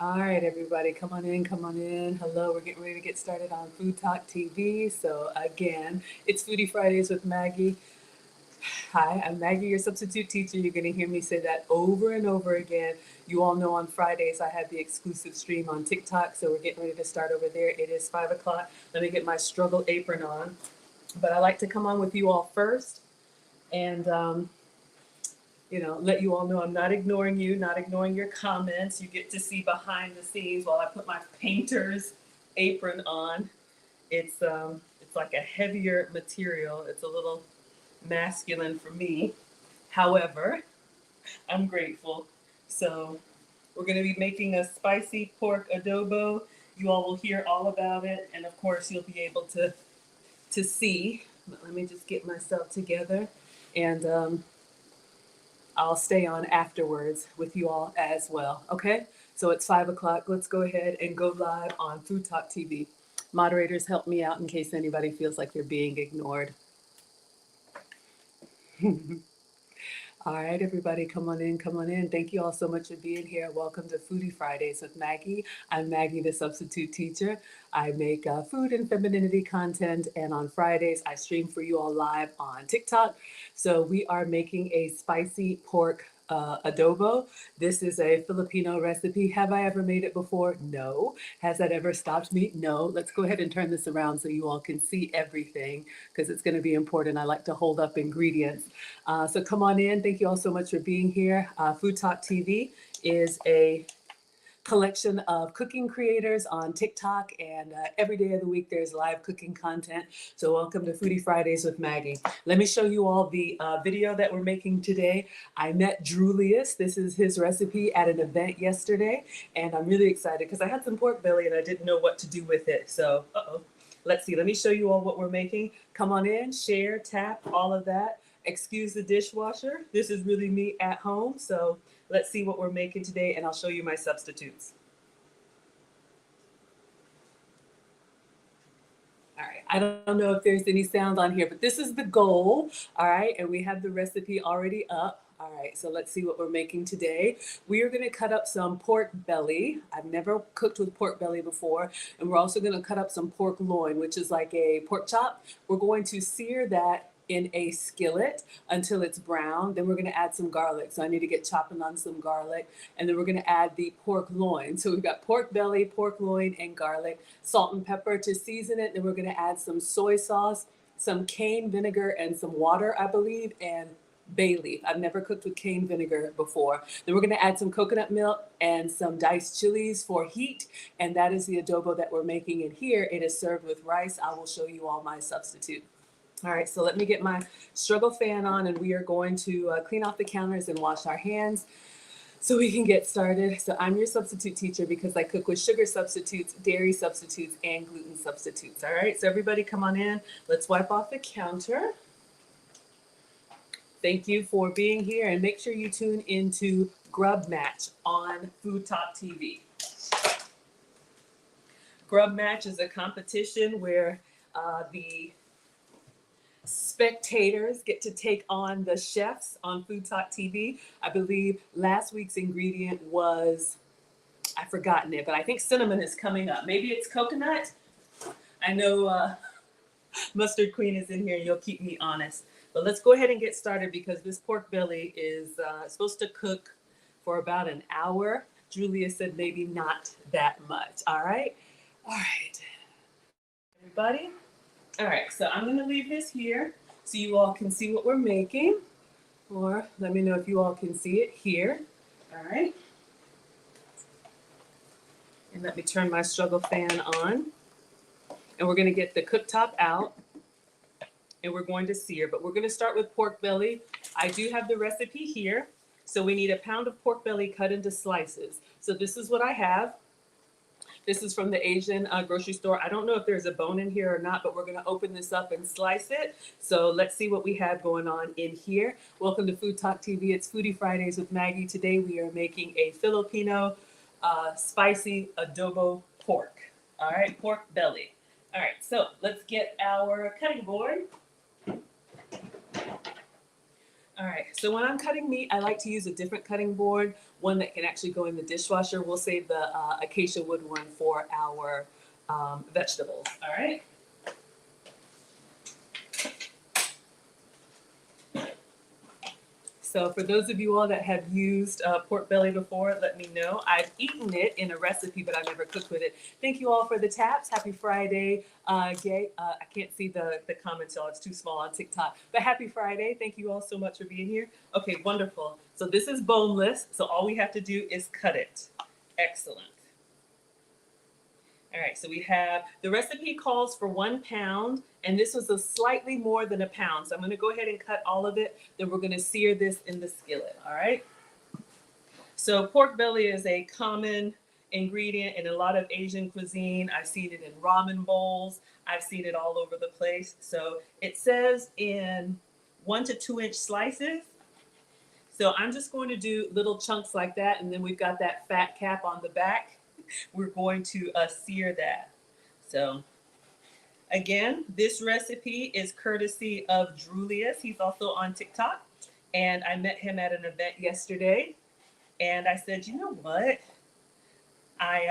All right, everybody, come on in, come on in. Hello, we're getting ready to get started on Food Talk TV. So again, it's Foodie Fridays with Maggie. Hi, I'm Maggie, your substitute teacher. You're going to hear me say that over and over again. You all know on Fridays I have the exclusive stream on TikTok, so we're getting ready to start over there. It is 5 o'clock. Let me get my struggle apron on. But I like to come on with you all first and let you all know I'm not ignoring you, not ignoring your comments. You get to see behind the scenes while I put my painter's apron on. It's like a heavier material. It's a little masculine for me. However, I'm grateful. So we're going to be making a spicy pork adobo. You all will hear all about it, and of course you'll be able to see. But let me just get myself together, and I'll stay on afterwards with you all as well. Okay? So it's 5 o'clock. Let's go ahead and go live on Food Talk TV. Moderators, help me out in case anybody feels like they're being ignored. All right, everybody, come on in, come on in. Thank you all so much for being here. Welcome to Foodie Fridays with Maggie. I'm Maggie, the substitute teacher. I make food and femininity content, and on Fridays, I stream for you all live on TikTok. So we are making a spicy pork adobo. This is a Filipino recipe. Have I ever made it before? No. Has that ever stopped me? No. Let's go ahead and turn this around so you all can see everything, because it's going to be important. I like to hold up ingredients. So come on in. Thank you all so much for being here. Food Talk TV is a collection of cooking creators on TikTok, and every day of the week there's live cooking content. So welcome to Foodie Fridays with Maggie. Let me show you all the video that we're making today. I met Droolius. This is his recipe at an event yesterday, and I'm really excited because I had some pork belly and I didn't know what to do with it. So, let's see. Let me show you all what we're making. Come on in, share, tap, all of that. Excuse the dishwasher. This is really me at home. So let's see what we're making today, and I'll show you my substitutes. All right, I don't know if there's any sound on here, but this is the goal. All right, and we have the recipe already up. All right, so let's see what we're making today. We are gonna cut up some pork belly. I've never cooked with pork belly before. And we're also gonna cut up some pork loin, which is like a pork chop. We're going to sear that in a skillet until it's brown. Then we're going to add some garlic. So I need to get chopping on some garlic. And then we're going to add the pork loin. So we've got pork belly, pork loin, and garlic, salt and pepper to season it. Then we're going to add some soy sauce, some cane vinegar, and some water, I believe, and bay leaf. I've never cooked with cane vinegar before. Then we're going to add some coconut milk and some diced chilies for heat. And that is the adobo that we're making in here. It is served with rice. I will show you all my substitute. All right, so let me get my struggle fan on, and we are going to clean off the counters and wash our hands so we can get started. So I'm your substitute teacher because I cook with sugar substitutes, dairy substitutes, and gluten substitutes. All right, so everybody come on in. Let's wipe off the counter. Thank you for being here, and make sure you tune into Grub Match on Food Talk TV. Grub Match is a competition where the spectators get to take on the chefs on Food Talk TV. I believe last week's ingredient was, I've forgotten it, but I think cinnamon is coming up. Maybe it's coconut. I know Mustard Queen is in here and you'll keep me honest. But let's go ahead and get started because this pork belly is supposed to cook for about an hour. Julia said maybe not that much. All right. All right. Everybody. All right, so I'm going to leave this here so you all can see what we're making. Or let me know if you all can see it here. All right. And let me turn my struggle fan on. And we're going to get the cooktop out. And we're going to sear. But we're going to start with pork belly. I do have the recipe here. So we need a pound of pork belly cut into slices. So this is what I have. This is from the Asian grocery store. I don't know if there's a bone in here or not, but we're going to open this up and slice it. So let's see what we have going on in here. Welcome to Food Talk TV. It's Foodie Fridays with Maggie. Today we are making a Filipino spicy adobo pork. All right, pork belly. All right, so let's get our cutting board. All right, so when I'm cutting meat, I like to use a different cutting board, one that can actually go in the dishwasher. We'll save the acacia wood one for our vegetables. All right. So for those of you all that have used pork belly before, let me know. I've eaten it in a recipe, but I've never cooked with it. Thank you all for the taps. Happy Friday. Gay, I can't see the comments, y'all. It's too small on TikTok. But happy Friday. Thank you all so much for being here. Okay, wonderful. So this is boneless. So all we have to do is cut it. Excellent. All right, so we have, the recipe calls for 1 pound, and this was a slightly more than a pound. So I'm gonna go ahead and cut all of it. Then we're gonna sear this in the skillet, all right? So pork belly is a common ingredient in a lot of Asian cuisine. I've seen it in ramen bowls. I've seen it all over the place. So it says in 1 to 2 inch slices. So I'm just going to do little chunks like that, and then we've got that fat cap on the back. We're going to sear that. So again, this recipe is courtesy of Droolius. He's also on TikTok, and I met him at an event yesterday, and I said, you know what?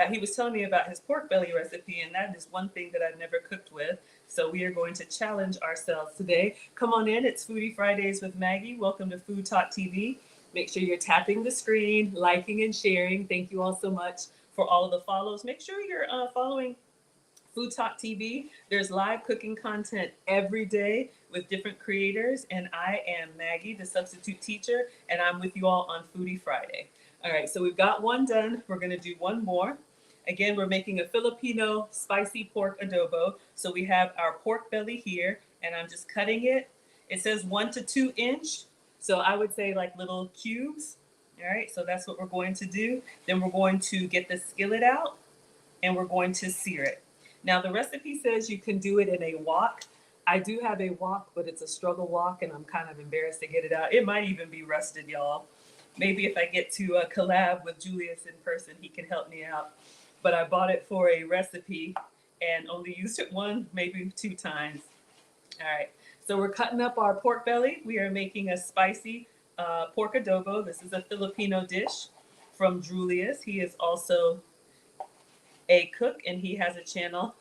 He was telling me about his pork belly recipe, and that is one thing that I've never cooked with. So we are going to challenge ourselves today. Come on in. It's Foodie Fridays with Maggie. Welcome to FoodTokTV. Make sure you're tapping the screen, liking and sharing. Thank you all so much for all of the follows. Make sure you're following FoodTokTV. There's live cooking content every day with different creators. And I am Maggie, the substitute teacher, and I'm with you all on Foodie Friday. All right, so we've got one done. We're going to do one more. Again, we're making a Filipino spicy pork adobo. So we have our pork belly here, and I'm just cutting it. It says 1 to 2 inch. So I would say like little cubes. All right, so that's what we're going to do. Then we're going to get the skillet out, and we're going to sear it. Now, the recipe says you can do it in a wok. I do have a wok, but it's a struggle wok, and I'm kind of embarrassed to get it out. It might even be rusted, y'all. Maybe if I get to collab with Julius in person, he can help me out. But I bought it for a recipe and only used it 1, maybe 2 times. All right, so we're cutting up our pork belly. We are making a spicy pork adobo. This is a Filipino dish from Droolius. He is also a cook, and he has a channel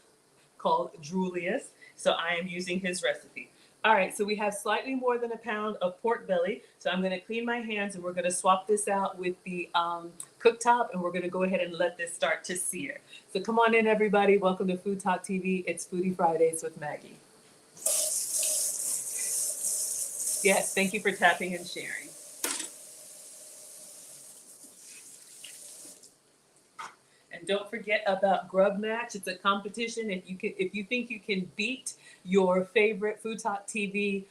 called Droolius. So I am using his recipe. All right, so we have slightly more than a pound of pork belly. So I'm gonna clean my hands, and we're gonna swap this out with the cooktop, and we're gonna go ahead and let this start to sear. So come on in, everybody. Welcome to FoodTokTV. It's Foodie Fridays with Maggie. Yes, thank you for tapping and sharing. And don't forget about Grub Match. It's a competition. If you think you can beat your favorite FoodTokTV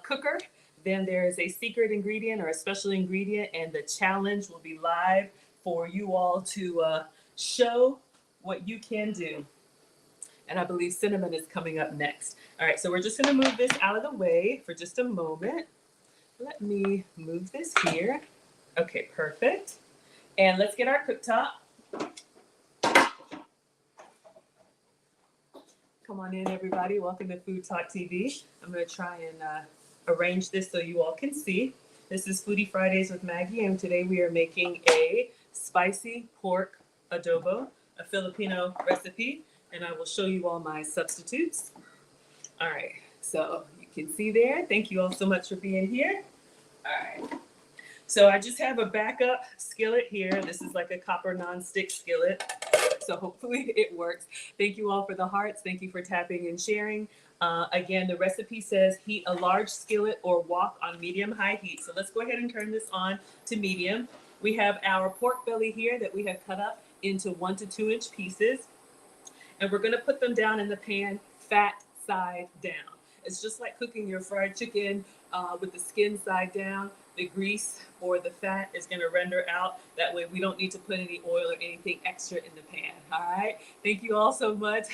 cooker, then there is a secret ingredient or a special ingredient, and the challenge will be live for you all to show what you can do. And I believe cinnamon is coming up next. All right, so we're just gonna move this out of the way for just a moment. Let me move this here. Okay, perfect. And let's get our cooktop. Come on in, everybody. Welcome to FoodTokTV. I'm going to try and arrange this so you all can see. This is Foodie Fridays with Maggie, and today we are making a spicy pork adobo, a Filipino recipe, and I will show you all my substitutes. All right, so you can see there. Thank you all so much for being here. All right. So I just have a backup skillet here. This is like a copper nonstick skillet. So hopefully it works. Thank you all for the hearts. Thank you for tapping and sharing. Again, the recipe says heat a large skillet or wok on medium-high heat. So let's go ahead and turn this on to medium. We have our pork belly here that we have cut up into 1 to 2 inch pieces. And we're going to put them down in the pan, fat side down. It's just like cooking your fried chicken with the skin side down. The grease or the fat is going to render out. That way we don't need to put any oil or anything extra in the pan. All right. Thank you all so much.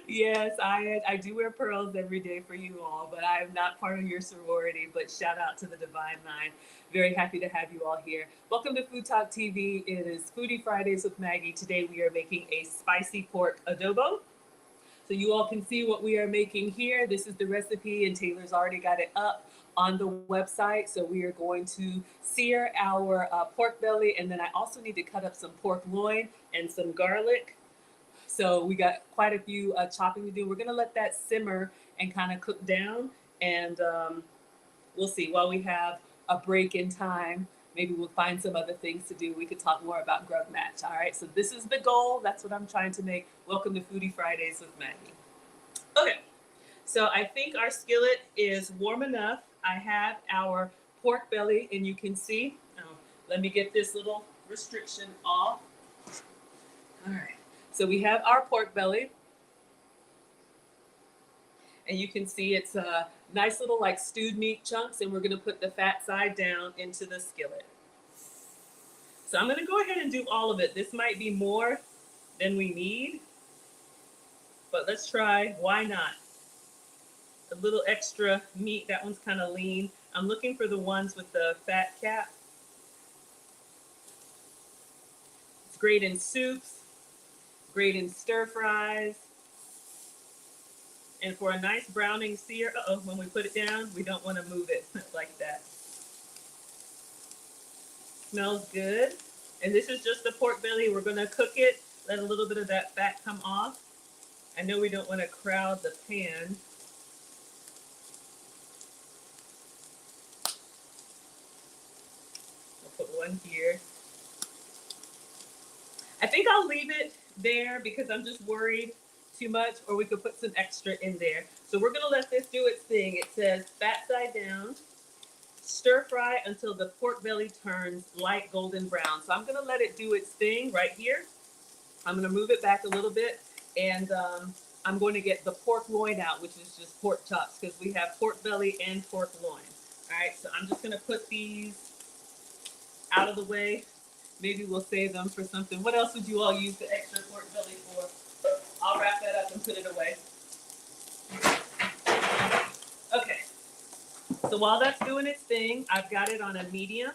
Yes, I do wear pearls every day for you all, but I am not part of your sorority. But shout out to the Divine Nine. Very happy to have you all here. Welcome to FoodTokTV. It is Foodie Fridays with Maggie. Today we are making a spicy pork adobo. So you all can see what we are making here. This is the recipe, and Taylor's already got it up on the website. So we are going to sear our pork belly, and then I also need to cut up some pork loin and some garlic. So we got quite a few chopping to do. We're gonna let that simmer and kind of cook down, and we'll see. While we have a break in time, maybe we'll find some other things to do. We could talk more about Grub Match. All right, so this is the goal. That's what I'm trying to make. Welcome to Foodie Fridays with Maggie. Okay, so I think our skillet is warm enough. I have our pork belly, and you can see. Let me get this little restriction off. All right, so we have our pork belly, and you can see it's a nice little like stewed meat chunks, and we're gonna put the fat side down into the skillet. So I'm gonna go ahead and do all of it. This might be more than we need, but let's try, why not? A little extra meat, that one's kind of lean. I'm looking for the ones with the fat cap. It's great in soups, great in stir fries. And for a nice browning sear, when we put it down, we don't want to move it like that. Smells good. And this is just the pork belly. We're going to cook it, let a little bit of that fat come off. I know we don't want to crowd the pan. We'll put one here. I think I'll leave it there because I'm just worried too much, or we could put some extra in there. So we're going to let this do its thing. It says fat side down. Stir fry until the pork belly turns light golden brown. So I'm going to let it do its thing right here. I'm going to move it back a little bit, and I'm going to get the pork loin out, which is just pork chops, because we have pork belly and pork loin. All right, so I'm just going to put these out of the way. Maybe we'll save them for something. What else would you all use the extra pork belly for? I'll wrap that up and put it away. Okay. So while that's doing its thing, I've got it on a medium.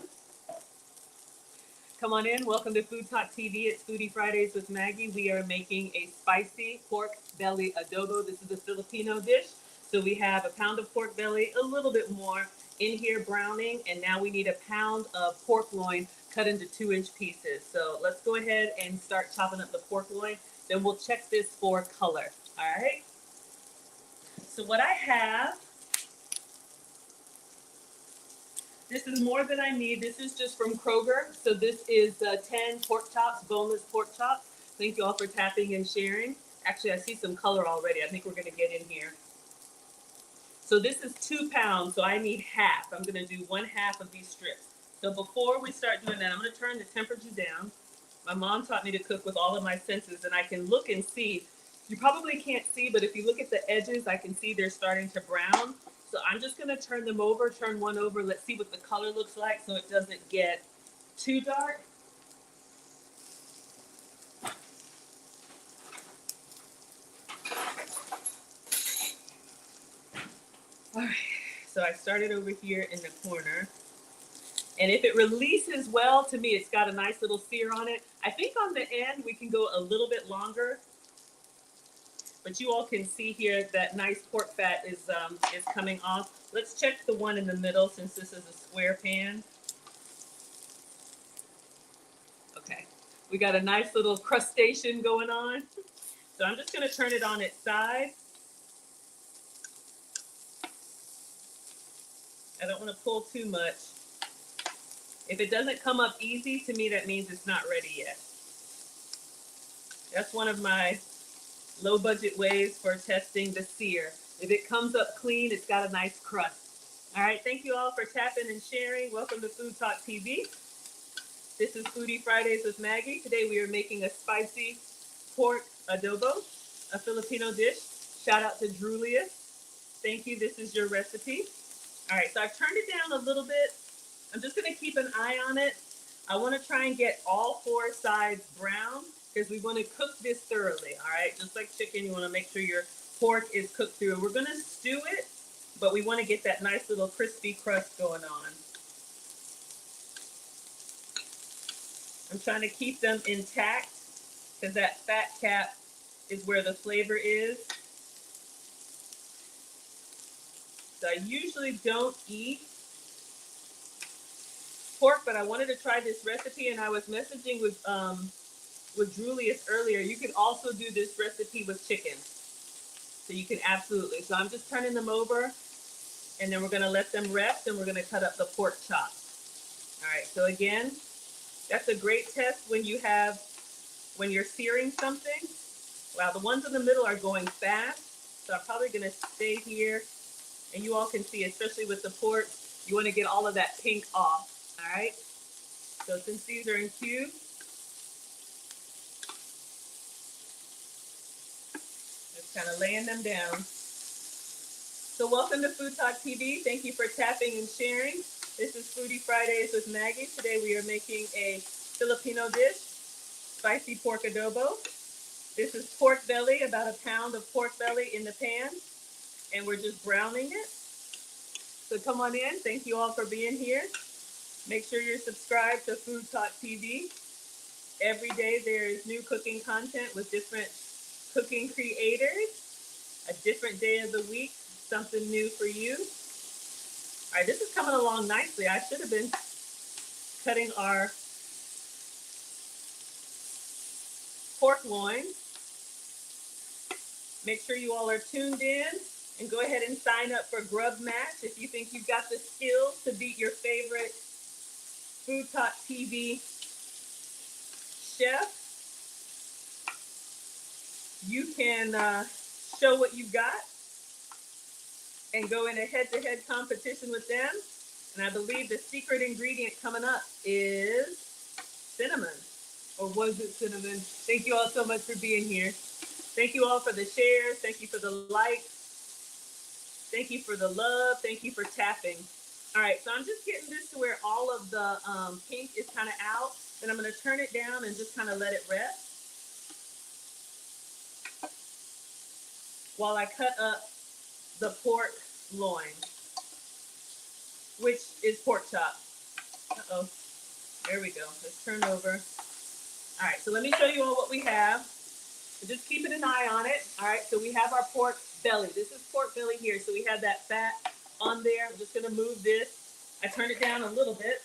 Come on in. Welcome to FoodTokTV. It's Foodie Fridays with Maggie. We are making a spicy pork belly adobo. This is a Filipino dish. So we have a pound of pork belly, a little bit more in here browning, and now we need a pound of pork loin cut into 2-inch pieces. So let's go ahead and start chopping up the pork loin. Then we'll check this for color. All right. So what I have, this is more than I need. This is just from Kroger. So this is 10 pork chops, boneless pork chops. Thank you all for tapping and sharing. Actually, I see some color already. I think we're going to get in here. So this is 2 pounds, so I need half. I'm going to do 1/2 of these strips. So before we start doing that, I'm going to turn the temperature down. My mom taught me to cook with all of my senses, and I can look and see. You probably can't see, but if you look at the edges, I can see they're starting to brown. So I'm just going to turn them over, turn one over. Let's see what the color looks like so it doesn't get too dark. All right, so I started over here in the corner. And if it releases well, to me, it's got a nice little sear on it. I think on the end, we can go a little bit longer. But you all can see here that nice pork fat is coming off. Let's check the one in the middle since this is a square pan. Okay, we got a nice little crustation going on. So I'm just going to turn it on its side. I don't want to pull too much. If it doesn't come up easy, to me, that means it's not ready yet. That's one of my low budget ways for testing the sear. If it comes up clean, it's got a nice crust. All right, thank you all for tapping and sharing. Welcome to FoodTokTV. This is Foodie Fridays with Maggie. Today we are making a spicy pork adobo, a Filipino dish. Shout out to Droolius. Thank you, this is your recipe. All right, so I've turned it down a little bit. I'm just gonna keep an eye on it. I wanna try and get all 4 sides brown because we wanna cook this thoroughly, all right? Just like chicken, you wanna make sure your pork is cooked through. We're gonna stew it, but we wanna get that nice little crispy crust going on. I'm trying to keep them intact because that fat cap is where the flavor is. So I usually don't eat pork, but I wanted to try this recipe, and I was messaging with Droolius earlier. You can also do this recipe with chicken. So you can absolutely. So I'm just turning them over, and then we're gonna let them rest, and we're gonna cut up the pork chops. All right, so again, that's a great test when you're searing something. Wow, the ones in the middle are going fast. So I'm probably gonna stay here, and you all can see, especially with the pork, you wanna get all of that pink off, all right? So since these are in cubes, just kind of laying them down. So welcome to FoodTokTV. Thank you for tapping and sharing. This is Foodie Fridays with Maggie. Today we are making a Filipino dish, spicy pork adobo. This is pork belly, about a pound of pork belly in the pan, and we're just browning it. So come on in. Thank you all for being here. Make sure you're subscribed to FoodTokTV. Every day there is new cooking content with different cooking creators. A different day of the week, something new for you. All right, this is coming along nicely. I should have been cutting our pork loin. Make sure you all are tuned in, and go ahead and sign up for Grub Match if you think you've got the skills to beat your favorite FoodTokTV chef. You can show what you've got and go in a head-to-head competition with them. And I believe the secret ingredient coming up is cinnamon. Or was it cinnamon? Thank you all so much for being here. Thank you all for the shares. Thank you for the likes. Thank you for the love. Thank you for tapping. All right, so I'm just getting this to where all of the pink is kind of out. Then I'm going to turn it down and just kind of let it rest while I cut up the pork loin, which is pork chop. Uh-oh. There we go. Let's turn over. All right, so let me show you all what we have. So just keeping an eye on it. All right, so we have our pork belly. This is pork belly here. So we have that fat on there. I'm just going to move this. I turn it down a little bit.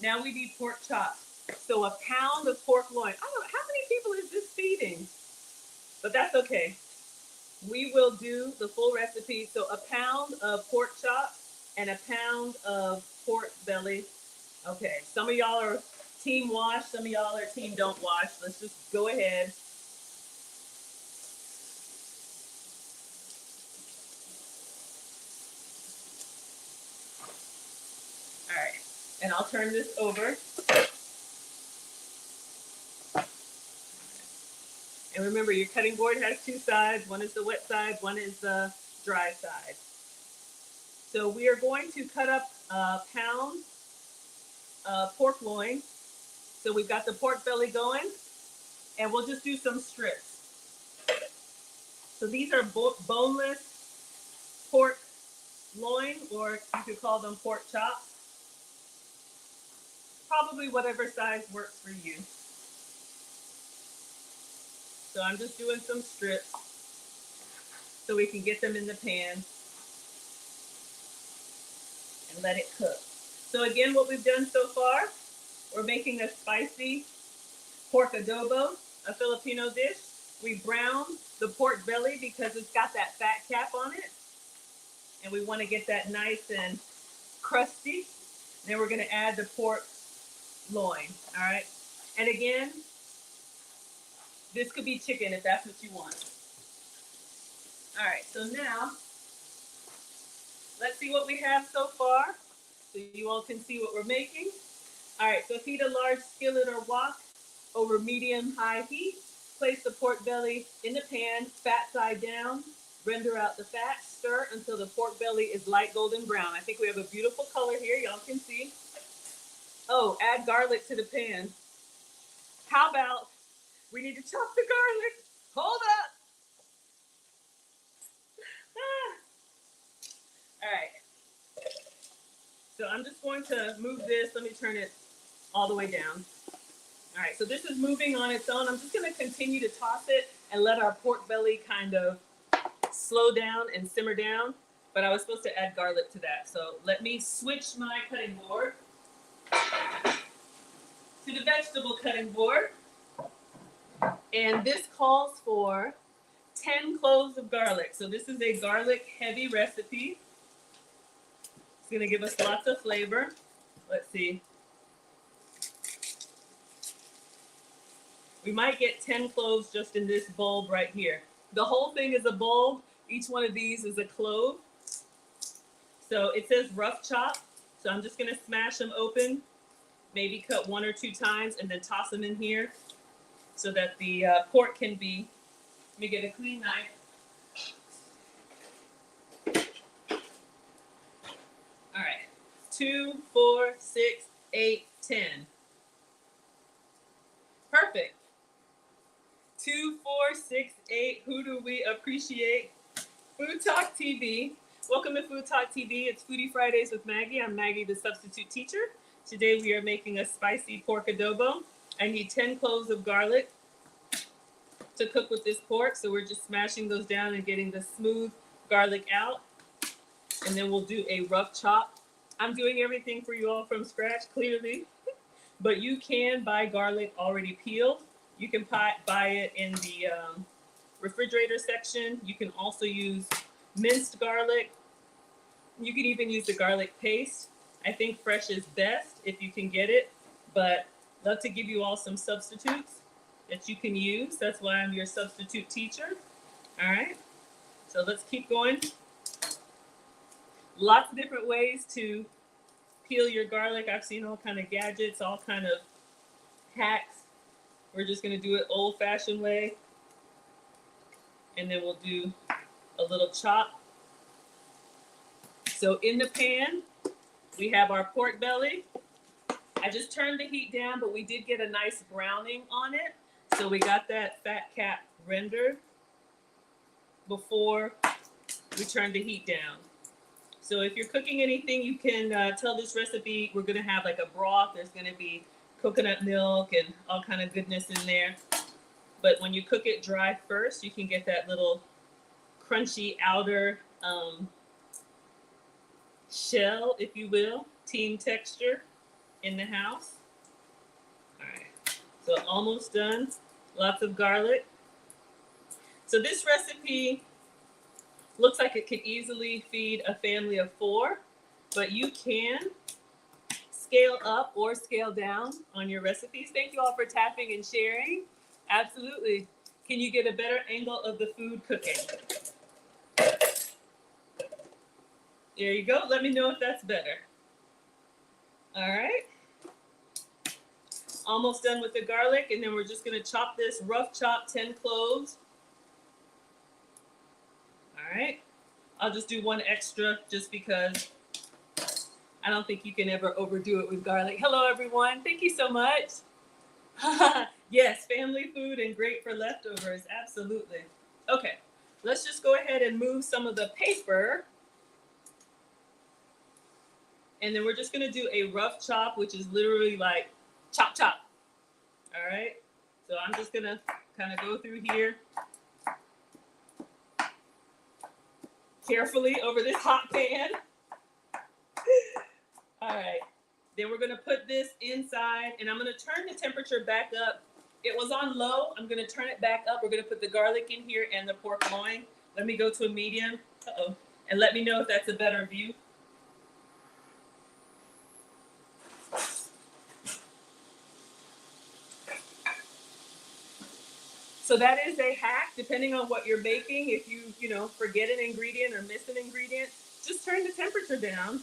Now we need pork chops. So a pound of pork loin. I don't know, how many people is this feeding? But that's okay. We will do the full recipe. So a pound of pork chops and a pound of pork belly. Okay, some of y'all are team wash, some of y'all are team don't wash. Let's just go ahead. All right, and I'll turn this over. And remember, your cutting board has two sides. One is the wet side, one is the dry side. So we are going to cut up a pound of pork loin. So we've got the pork belly going, and we'll just do some strips. So these are boneless pork loin, or you could call them pork chops. Probably whatever size works for you. So I'm just doing some strips so we can get them in the pan and let it cook. So again, what we've done so far, we're making a spicy pork adobo, a Filipino dish. We browned the pork belly because it's got that fat cap on it, and we want to get that nice and crusty. Then we're going to add the pork loin, all right? And again, this could be chicken if that's what you want. All right, so now, let's see what we have so far, so you all can see what we're making. All right, so heat a large skillet or wok over medium-high heat. Place the pork belly in the pan, fat side down. Render out the fat. Stir until the pork belly is light golden brown. I think we have a beautiful color here. Y'all can see. Oh, add garlic to the pan. How about we need to chop the garlic? Hold up. All right. So I'm just going to move this. Let me turn it all the way down. All right, so this is moving on its own. I'm just going to continue to toss it and let our pork belly kind of slow down and simmer down, but I was supposed to add garlic to that. So let me switch my cutting board to the vegetable cutting board. And this calls for 10 cloves of garlic. So this is a garlic heavy recipe. It's gonna give us lots of flavor. Let's see. We might get 10 cloves just in this bulb right here. The whole thing is a bulb. Each one of these is a clove. So it says rough chop. So I'm just gonna smash them open, maybe cut 1 or 2 times and then toss them in here so that the pork can be, let me get a clean knife. All right, 2, 4, 6, 8, 10. Perfect. 2, 4, 6, 8. Who do we appreciate? FoodTokTV. Welcome to FoodTokTV. It's Foodie Fridays with Maggie. I'm Maggie, the substitute teacher. Today we are making a spicy pork adobo. I need 10 cloves of garlic to cook with this pork. So we're just smashing those down and getting the smooth garlic out. And then we'll do a rough chop. I'm doing everything for you all from scratch, clearly. But you can buy garlic already peeled. You can buy it in the refrigerator section. You can also use minced garlic. You can even use the garlic paste. I think fresh is best if you can get it, but I'd love to give you all some substitutes that you can use. That's why I'm your substitute teacher. All right, so let's keep going. Lots of different ways to peel your garlic. I've seen all kind of gadgets, all kind of hacks. We're just gonna do it old-fashioned way. And then we'll do a little chop. So in the pan, we have our pork belly. I just turned the heat down, but we did get a nice browning on it. So we got that fat cap rendered before we turned the heat down. So if you're cooking anything, you can tell this recipe. We're gonna have like a broth. There's gonna be coconut milk and all kind of goodness in there. But when you cook it dry first, you can get that little crunchy outer shell, if you will, team texture in the house. All right, so almost done. Lots of garlic. So this recipe looks like it could easily feed a family of 4, but you can scale up or scale down on your recipes. Thank you all for tapping and sharing. Absolutely. Can you get a better angle of the food cooking? There you go. Let me know if that's better. All right. Almost done with the garlic, and then we're just going to chop this, rough chop 10 cloves. All right. I'll just do 1 extra just because I don't think you can ever overdo it with garlic. Hello, everyone. Thank you so much. Yes, family food and great for leftovers. Absolutely. Okay, let's just go ahead and move some of the paper. And then we're just going to do a rough chop, which is literally like chop, chop. All right. So I'm just going to kind of go through here carefully over this hot pan. All right. Then we're going to put this inside, and I'm going to turn the temperature back up. It was on low. I'm going to turn it back up. We're going to put the garlic in here and the pork loin. Let me go to a medium. Uh-oh. And let me know if that's a better view. So that is a hack, depending on what you're baking. If you forget an ingredient or miss an ingredient, just turn the temperature down.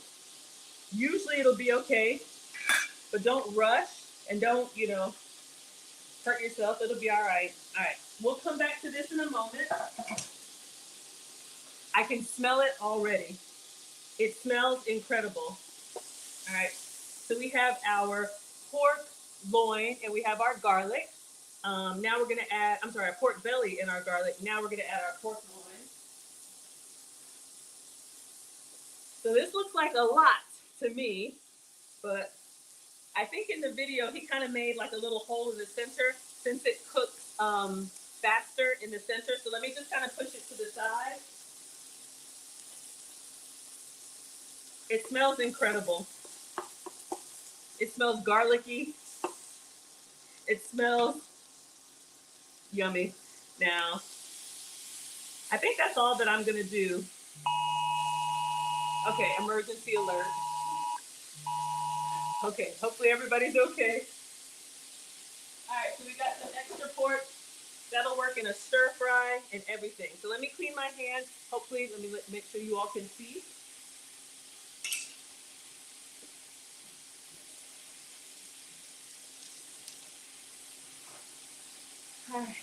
Usually it'll be okay, but don't rush and don't, hurt yourself. It'll be all right. All right, we'll come back to this in a moment. I can smell it already. It smells incredible. All right, so we have our pork loin and we have our garlic. Now we're gonna add, our pork belly and our garlic. Now we're gonna add our pork loin. So this looks like a lot to me, but I think in the video he kind of made like a little hole in the center since it cooks faster in the center. So let me just kind of push it to the side. smells incredible. It smells garlicky. It smells yummy. Now, I think that's all that I'm gonna do. Okay, emergency alert. Okay, hopefully everybody's okay. All right, so we got some extra pork. That'll work in a stir fry and everything. So let me clean my hands. Hopefully, let me make sure you all can see. All right.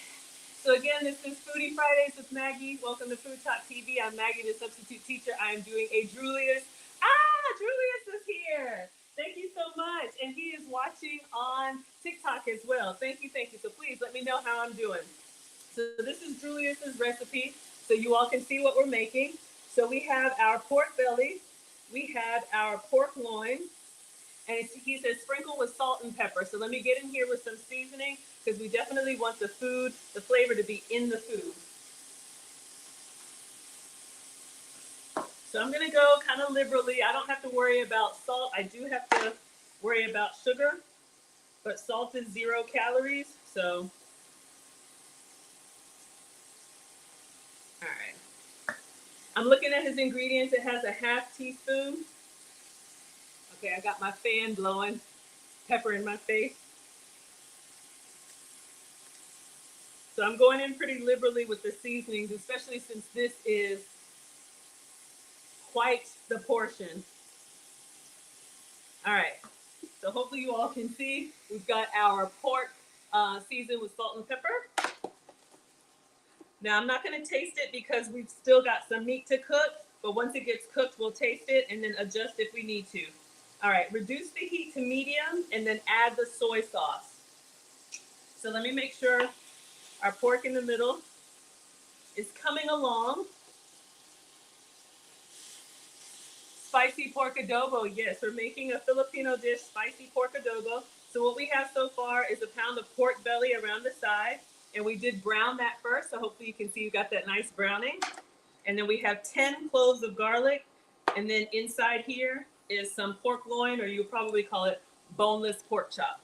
So again, this is Foodie Fridays with Maggie. Welcome to FoodTokTV. I'm Maggie, the substitute teacher. I am doing a Droolius. Droolius is here. Thank you so much. And he is watching on TikTok as well. Thank you, thank you. So please let me know how I'm doing. So this is Droolius's recipe, so you all can see what we're making. So we have our pork belly, we have our pork loin, and he says sprinkle with salt and pepper. So let me get in here with some seasoning because we definitely want the flavor to be in the food. So I'm gonna go kind of liberally. I don't have to worry about salt. I do have to worry about sugar, but salt is 0 calories, so. All right. I'm looking at his ingredients. It has a ½ teaspoon. Okay, I got my fan blowing, pepper in my face. So I'm going in pretty liberally with the seasonings, especially since this is quite the portion. All right, so hopefully you all can see. We've got our pork seasoned with salt and pepper. Now I'm not gonna taste it because we've still got some meat to cook, but once it gets cooked, we'll taste it and then adjust if we need to. All right, reduce the heat to medium and then add the soy sauce. So let me make sure our pork in the middle is coming along. Spicy pork adobo. Yes, we're making a Filipino dish, spicy pork adobo. So what we have so far is a pound of pork belly around the side. And we did brown that first. So hopefully you can see you got that nice browning. And then we have 10 cloves of garlic. And then inside here is some pork loin, or you'll probably call it boneless pork chop.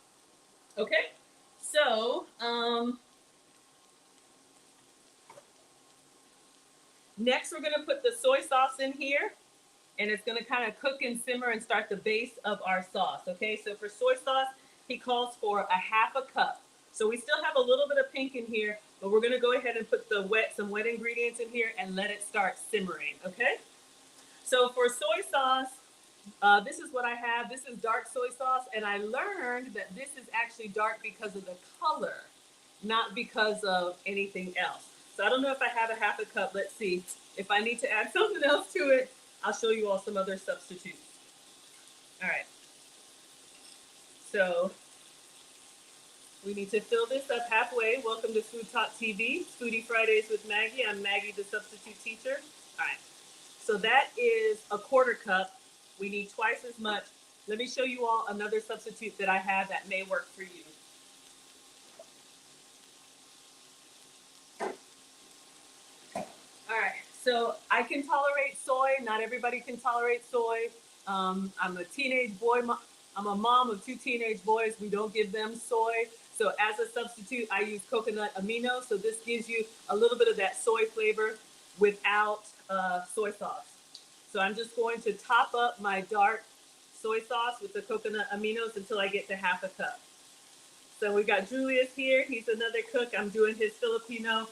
Okay, so next we're gonna put the soy sauce in here, and it's gonna kind of cook and simmer and start the base of our sauce. Okay, so for soy sauce, he calls for a ½ cup. So we still have a little bit of pink in here, but we're gonna go ahead and put some wet ingredients in here and let it start simmering. Okay, so for soy sauce, this is what I have. This is dark soy sauce, and I learned that this is actually dark because of the color, not because of anything else. So I don't know if I have a ½ cup. Let's see. If I need to add something else to it, I'll show you all some other substitutes. All right. So we need to fill this up halfway. Welcome to FoodTokTV, Foodie Fridays with Maggie. I'm Maggie, the substitute teacher. All right. So that is a ½ cup. We need twice as much. Let me show you all another substitute that I have that may work for you. All right, so I can tolerate soy. Not everybody can tolerate soy. I'm a teenage boy. I'm a mom of 2 teenage boys. We don't give them soy. So as a substitute, I use coconut amino. So this gives you a little bit of that soy flavor without soy sauce. So I'm just going to top up my dark soy sauce with the coconut aminos until I get to ½ cup. So we've got Droolius here. He's another cook. I'm doing his Filipino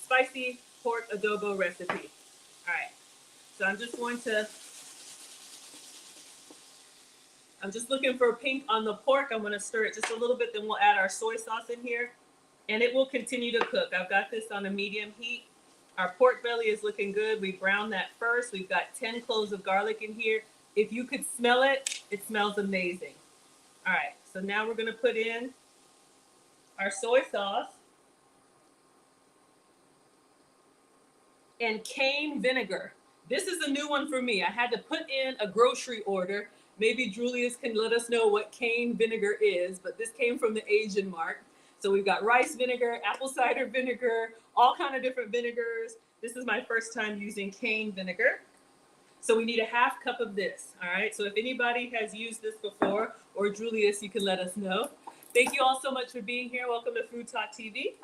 spicy pork adobo recipe. All right. So I'm just looking for pink on the pork. I'm going to stir it just a little bit. Then we'll add our soy sauce in here. And it will continue to cook. I've got this on a medium heat. Our pork belly is looking good. We browned that first. We've got 10 cloves of garlic in here. If you could smell it, it smells amazing. All right, so now we're gonna put in our soy sauce and cane vinegar. This is a new one for me. I had to put in a grocery order. Maybe Droolius can let us know what cane vinegar is, but this came from the Asian mark. So we've got rice vinegar, apple cider vinegar, all kind of different vinegars. This is my first time using cane vinegar. So we need a half cup of this, all right? So if anybody has used this before, or Droolius, you can let us know. Thank you all so much for being here. Welcome to FoodTokTV.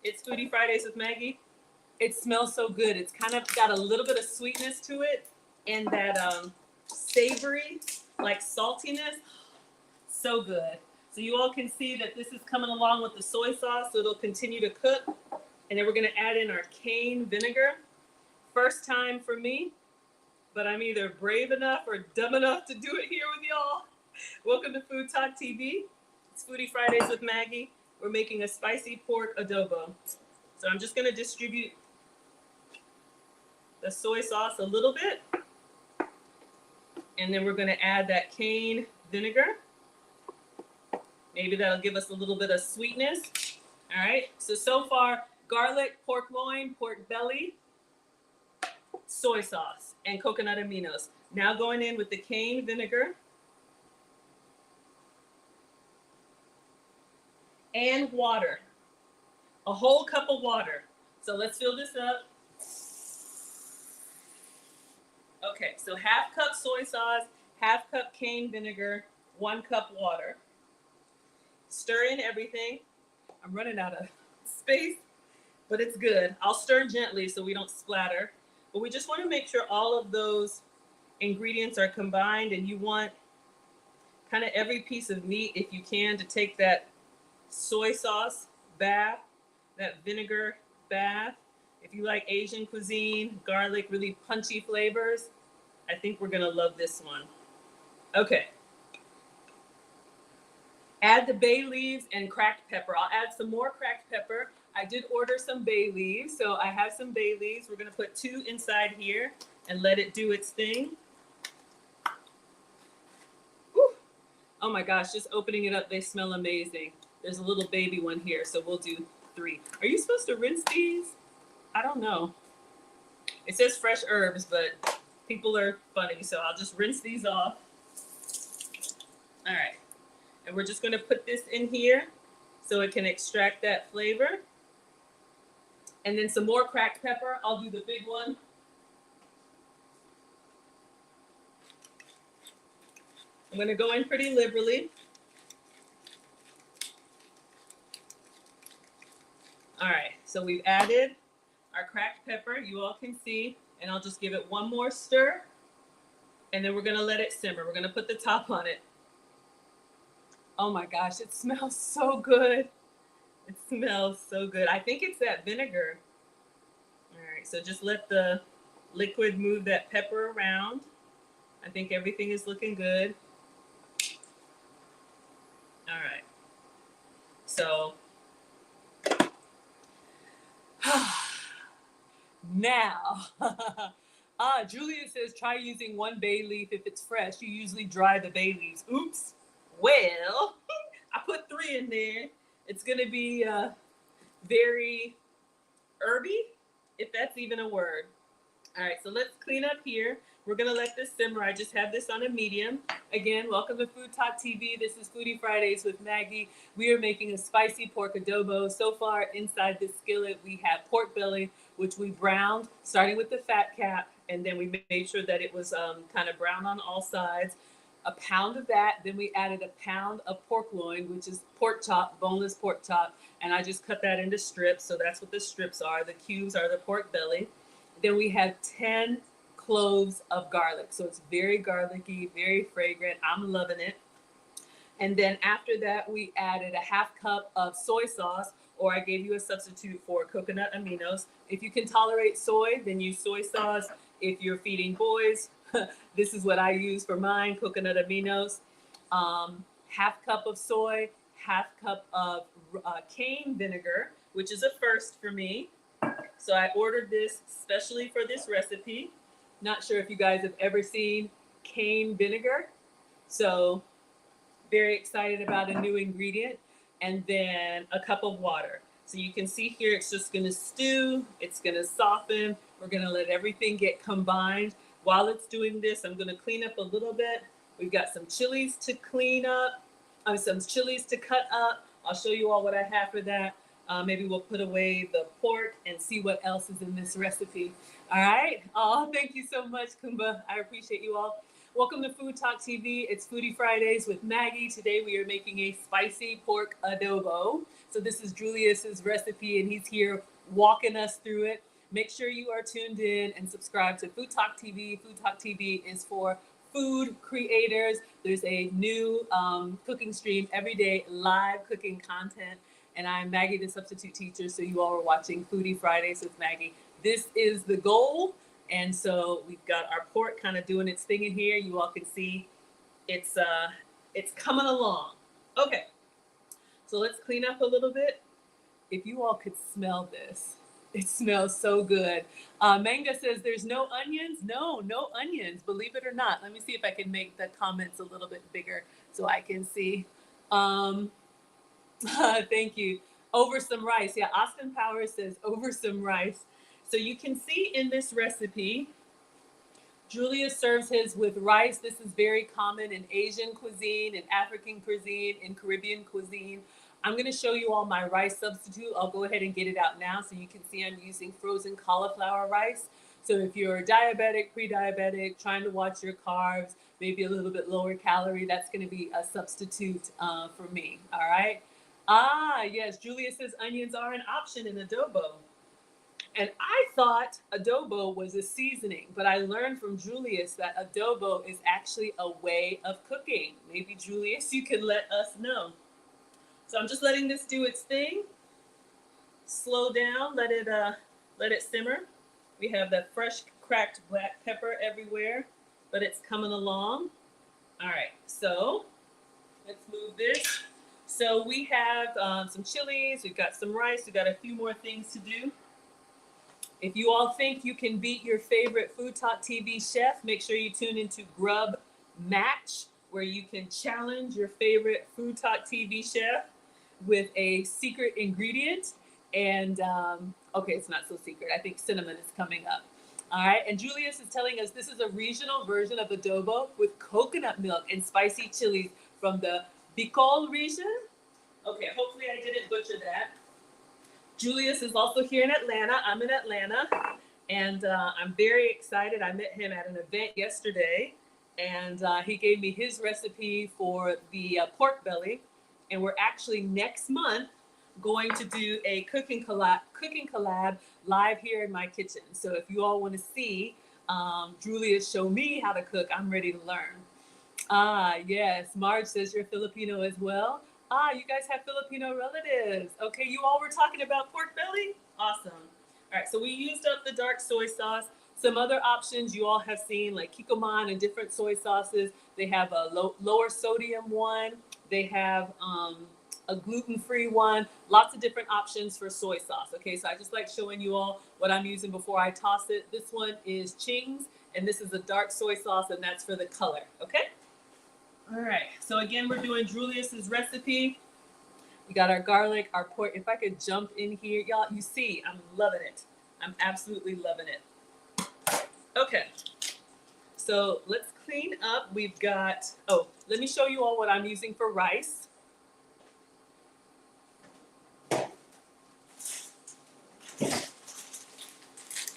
It's Foodie Fridays with Maggie. It smells so good. It's kind of got a little bit of sweetness to it and that savory, like saltiness. So good. So you all can see that this is coming along with the soy sauce, so it'll continue to cook. And then we're gonna add in our cane vinegar. First time for me, but I'm either brave enough or dumb enough to do it here with y'all. Welcome to FoodTokTV. It's Foodie Fridays with Maggie. We're making a spicy pork adobo. So I'm just gonna distribute the soy sauce a little bit. And then we're gonna add that cane vinegar. Maybe that'll give us a little bit of sweetness. All right, so far, garlic, pork loin, pork belly, soy sauce, and coconut aminos. Now going in with the cane vinegar and water, a whole cup of water. So let's fill this up. Okay, so half cup soy sauce, half cup cane vinegar, 1 cup water. Stir in everything. I'm running out of space, but it's good. I'll stir gently so we don't splatter. But we just want to make sure all of those ingredients are combined, and you want kind of every piece of meat, if you can, to take that soy sauce bath, that vinegar bath. If you like Asian cuisine, garlic, really punchy flavors, I think we're gonna love this one. Okay. Add the bay leaves and cracked pepper. I'll add some more cracked pepper. I did order some bay leaves, so I have some bay leaves. We're gonna put 2 inside here and let it do its thing. Whew. Oh my gosh, just opening it up, they smell amazing. There's a little baby one here, so we'll do 3. Are you supposed to rinse these? I don't know. It says fresh herbs, but people are funny, so I'll just rinse these off. All right. And we're just going to put this in here so it can extract that flavor. And then some more cracked pepper. I'll do the big one. I'm going to go in pretty liberally. All right, so we've added our cracked pepper, you all can see, and I'll just give it 1 more stir, and then we're gonna let it simmer. We're gonna put the top on it. Oh my gosh, it smells so good. It smells so good. I think it's that vinegar. All right, so just let the liquid move that pepper around. I think everything is looking good. All right, so now, Julia says try using 1 bay leaf if it's fresh. You usually dry the bay leaves. Oops. Well, I put 3 in there. It's gonna be very herby, if that's even a word. All right, so let's clean up here. We're gonna let this simmer. I just have this on a medium. Again, welcome to FoodTokTV. This is Foodie Fridays with Maggie. We are making a spicy pork adobo. So far, inside this skillet, we have pork belly, which we browned, starting with the fat cap, and then we made sure that it was kind of brown on all sides. A pound of that. Then we added a pound of pork loin, which is pork chop, boneless pork chop, and I just cut that into strips. So that's what the strips are. The cubes are the pork belly. Then we have 10 cloves of garlic. So it's very garlicky, very fragrant. I'm loving it. And then after that, we added a half cup of soy sauce, or I gave you a substitute for coconut aminos. If you can tolerate soy, then use soy sauce. If you're feeding boys, this is what I use for mine, coconut aminos. Half cup of soy, half cup of cane vinegar, which is a first for me. So I ordered this specially for this recipe. Not sure if you guys have ever seen cane vinegar. So very excited about a new ingredient. And then a cup of water. So you can see here, it's just gonna stew, it's gonna soften. We're gonna let everything get combined. While it's doing this, I'm gonna clean up a little bit. We've got some chilies to clean up, some chilies to cut up. I'll show you all what I have for that. Maybe we'll put away the pork and see what else is in this recipe. All right. Oh, thank you so much, Kumba. I appreciate you all. Welcome to Food Talk TV. It's Foodie Fridays with Maggie. Today we are making a spicy pork adobo. So this is Droolius's recipe, and he's here walking us through it. Make sure you are tuned in and subscribe to Food Talk TV. Food Talk TV is for food creators. There's a new cooking stream every day, live cooking content. And I'm Maggie, the substitute teacher. So you all are watching Foodie Fridays with Maggie. This is the goal. And so we've got our pork kind of doing its thing in here. You all can see it's coming along. Okay, so let's clean up a little bit. If you all could smell this, it smells so good. Manga says there's no onions. No onions, believe it or not. Let me see if I can make the comments a little bit bigger so I can see. Thank you. Over some rice. Yeah, Austin Powers says over some rice. So you can see in this recipe, Droolius serves his with rice. This is very common in Asian cuisine, in African cuisine, in Caribbean cuisine. I'm going to show you all my rice substitute. I'll go ahead and get it out now so you can see I'm using frozen cauliflower rice. So if you're diabetic, pre-diabetic, trying to watch your carbs, maybe a little bit lower calorie, that's going to be a substitute for me. All right. Ah, yes. Julia says onions are an option in adobo. And I thought adobo was a seasoning, but I learned from Julius that adobo is actually a way of cooking. Maybe Julius, you can let us know. So I'm just letting this do its thing. Slow down, let it simmer. We have that fresh cracked black pepper everywhere, but it's coming along. All right, so let's move this. So we have some chilies, we've got some rice, we've got a few more things to do. If you all think you can beat your favorite Food Talk TV chef, make sure you tune into Grub Match, where you can challenge your favorite Food Talk TV chef with a secret ingredient. And okay, it's not so secret. I think cinnamon is coming up. All right, and Julius is telling us this is a regional version of adobo with coconut milk and spicy chilies from the Bicol region. Okay, hopefully I didn't butcher that. Julius is also here in Atlanta. I'm in Atlanta, and I'm very excited. I met him at an event yesterday, and he gave me his recipe for the pork belly. And we're actually next month going to do a cooking collab live here in my kitchen. So if you all want to see Julius show me how to cook, I'm ready to learn. Ah, yes. Marge says you're Filipino as well. Ah, you guys have Filipino relatives. Okay, you all were talking about pork belly? Awesome. All right, so we used up the dark soy sauce. Some other options you all have seen, like Kikkoman and different soy sauces. They have a lower sodium one. They have a gluten-free one. Lots of different options for soy sauce. Okay, so I just like showing you all what I'm using before I toss it. This one is Ching's, and this is a dark soy sauce, and that's for the color. Okay? All right, so again, we're doing Julius's recipe. We got our garlic, our pork. If I could jump in here, y'all, you see, I'm loving it. I'm absolutely loving it. Okay, so let's clean up. We've got, oh, let me show you all what I'm using for rice.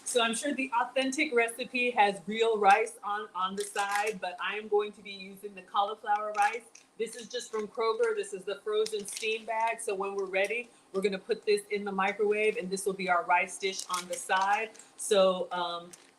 So I'm sure the authentic recipe has real rice on the side, but I am going to be using the cauliflower rice. This is just from Kroger. This is the frozen steam bag. So when we're ready, we're going to put this in the microwave, and this will be our rice dish on the side. So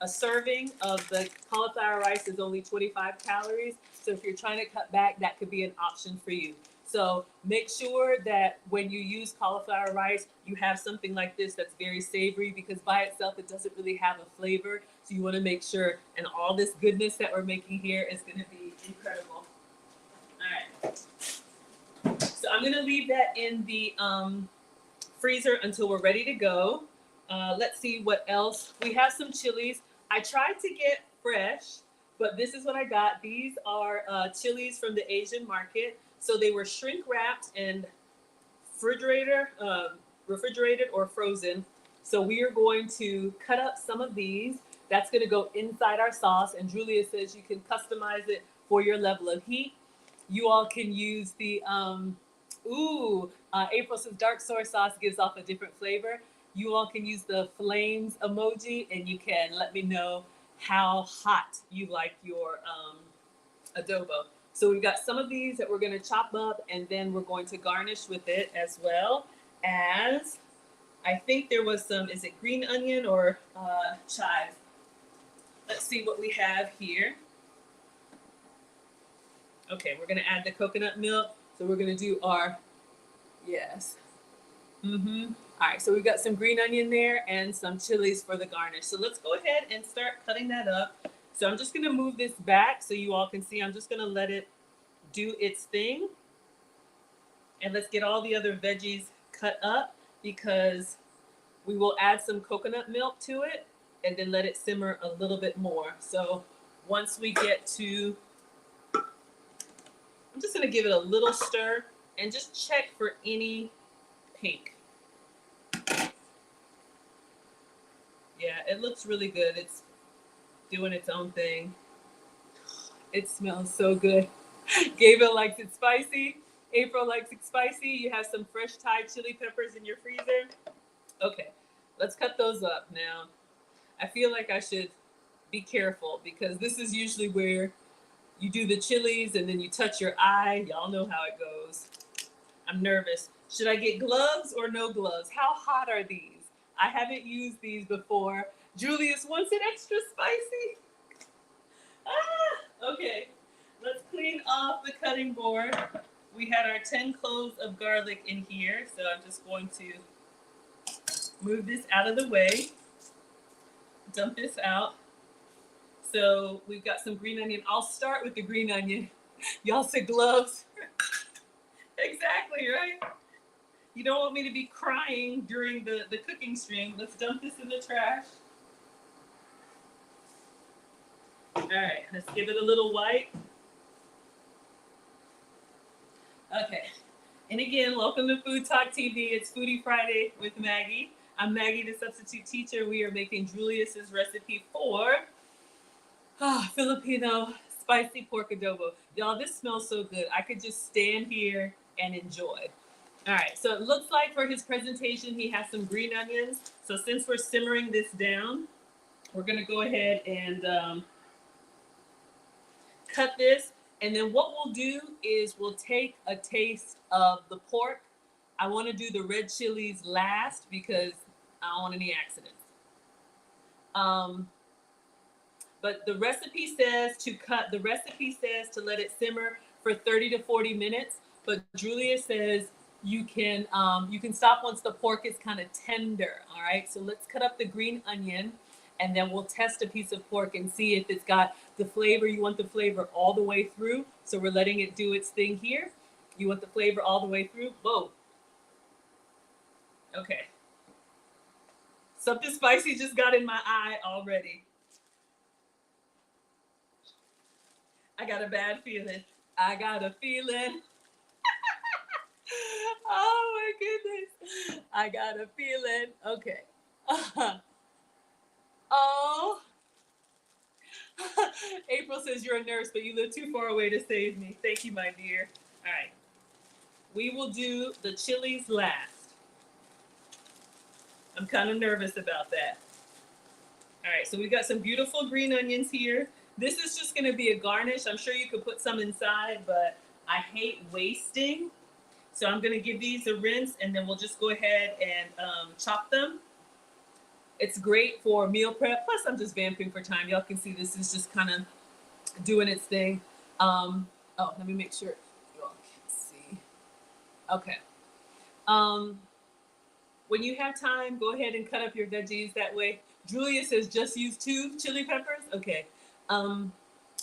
a serving of the cauliflower rice is only 25 calories. So if you're trying to cut back, that could be an option for you. So make sure that when you use cauliflower rice, you have something like this that's very savory, because by itself, it doesn't really have a flavor. So you want to make sure, and all this goodness that we're making here is going to be incredible. All right. So I'm going to leave that in the freezer until we're ready to go. Let's see what else. We have some chilies. I tried to get fresh, but this is what I got. These are chilies from the Asian market. So they were shrink wrapped and refrigerated or frozen. So we are going to cut up some of these. That's going to go inside our sauce. And Julia says you can customize it for your level of heat. You all can use the Ooh, April says dark soy sauce gives off a different flavor. You all can use the flames emoji and you can let me know how hot you like your adobo. So we've got some of these that we're going to chop up and then we're going to garnish with it as well as, I think there was some, is it green onion or chive? Let's see what we have here. Okay, we're going to add the coconut milk. So we're going to do our, yes. All right, so we've got some green onion there and some chilies for the garnish. So let's go ahead and start cutting that up. So I'm just gonna move this back so you all can see. I'm just gonna let it do its thing. And let's get all the other veggies cut up because we will add some coconut milk to it and then let it simmer a little bit more. So once we get to, I'm just gonna give it a little stir and just check for any pink. Yeah, it looks really good. It's doing its own thing. It smells so good. Gabriel likes it spicy. April likes it spicy. You have some fresh Thai chili peppers in your freezer. Okay, let's cut those up now. I feel like I should be careful because this is usually where you do the chilies and then you touch your eye. Y'all know how it goes. I'm nervous. Should I get gloves or no gloves? How hot are these? I haven't used these before. Droolius wants it extra spicy. Okay, let's clean off the cutting board. We had our 10 cloves of garlic in here, so I'm just going to move this out of the way, dump this out. So we've got some green onion. I'll start with the green onion. Y'all said gloves. Exactly, right? You don't want me to be crying during the cooking stream. Let's dump this in the trash. All right, let's give it a little wipe. Okay, and again, welcome to Food Talk TV. It's Foodie Friday with Maggie. I'm Maggie, the substitute teacher. We are making Droolius's recipe for Filipino spicy pork adobo. Y'all, this smells so good. I could just stand here and enjoy. All right, so it looks like for his presentation, he has some green onions. So since we're simmering this down, we're gonna go ahead and cut this. And then what we'll do is we'll take a taste of the pork. I wanna do the red chilies last because I don't want any accidents. But the recipe says to let it simmer for 30 to 40 minutes. But Julia says you can stop once the pork is kind of tender. All right, so let's cut up the green onion and then we'll test a piece of pork and see if it's got the flavor. You want the flavor all the way through. So we're letting it do its thing here. You want the flavor all the way through. Whoa. Okay. Something spicy just got in my eye already. I got a bad feeling. I got a feeling. Oh my goodness. I got a feeling. Okay. Oh. April says you're a nurse, but you live too far away to save me. Thank you, my dear. All right. We will do the chilies last. I'm kind of nervous about that. All right, so we've got some beautiful green onions here. This is just going to be a garnish. I'm sure you could put some inside, but I hate wasting. So I'm going to give these a rinse, and then we'll just go ahead and chop them. It's great for meal prep. Plus, I'm just vamping for time. Y'all can see this is just kind of doing its thing. Oh, let me make sure y'all can see. Okay. When you have time, go ahead and cut up your veggies that way. Julia says just use 2 chili peppers. Okay.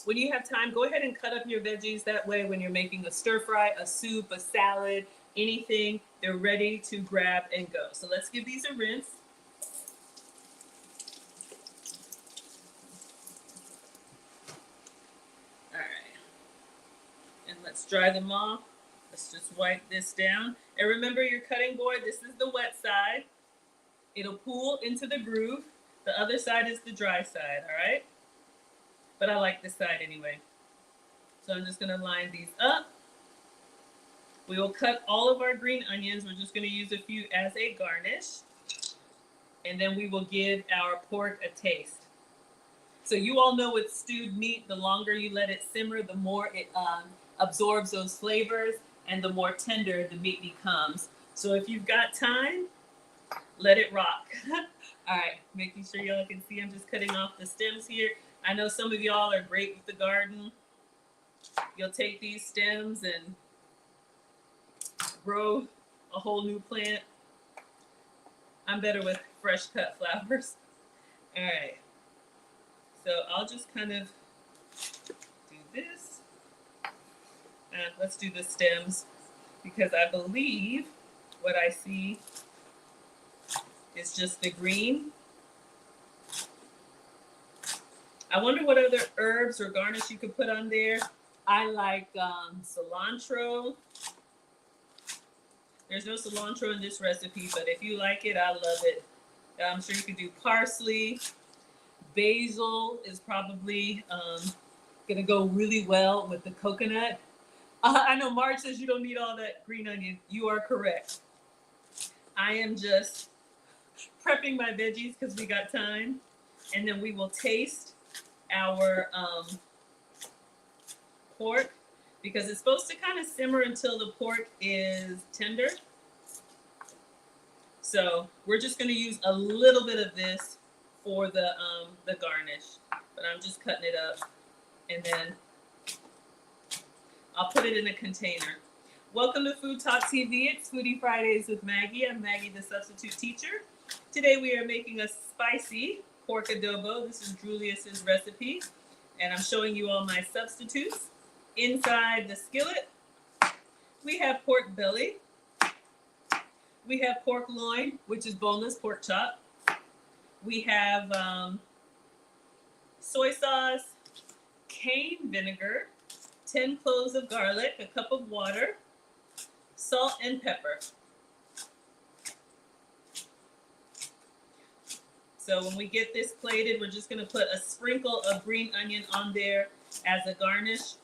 When you have time, go ahead and cut up your veggies that way when you're making a stir fry, a soup, a salad, anything, they're ready to grab and go. So let's give these a rinse. All right. And let's dry them off. Let's just wipe this down. And remember your cutting board, this is the wet side. It'll pool into the groove. The other side is the dry side, all right? But I like this side anyway. So I'm just gonna line these up. We will cut all of our green onions. We're just going to use a few as a garnish. And then we will give our pork a taste. So you all know with stewed meat, the longer you let it simmer, the more it absorbs those flavors and the more tender the meat becomes. So if you've got time, let it rock. All right, making sure y'all can see I'm just cutting off the stems here. I know some of y'all are great with the garden. You'll take these stems and grow a whole new plant. I'm better with fresh cut flowers. All right, so I'll just kind of do this. Let's do the stems because I believe what I see is just the green. I wonder what other herbs or garnish you could put on there. I like cilantro. There's no cilantro in this recipe, but if you like it, I love it. I'm sure you could do parsley. Basil is probably gonna go really well with the coconut. I know Marge says you don't need all that green onion. You are correct. I am just prepping my veggies because we got time. And then we will taste our pork because it's supposed to kind of simmer until the pork is tender. So we're just going to use a little bit of this for the garnish, but I'm just cutting it up, and then I'll put it in a container. Welcome to FoodTokTV. It's Foodie Fridays with Maggie. I'm Maggie, the substitute teacher. Today we are making a spicy pork adobo. This is Droolius's recipe, and I'm showing you all my substitutes. Inside the skillet, we have pork belly. We have pork loin, which is boneless pork chop. We have soy sauce, cane vinegar, 10 cloves of garlic, a cup of water, salt and pepper. So when we get this plated, we're just going to put a sprinkle of green onion on there as a garnish.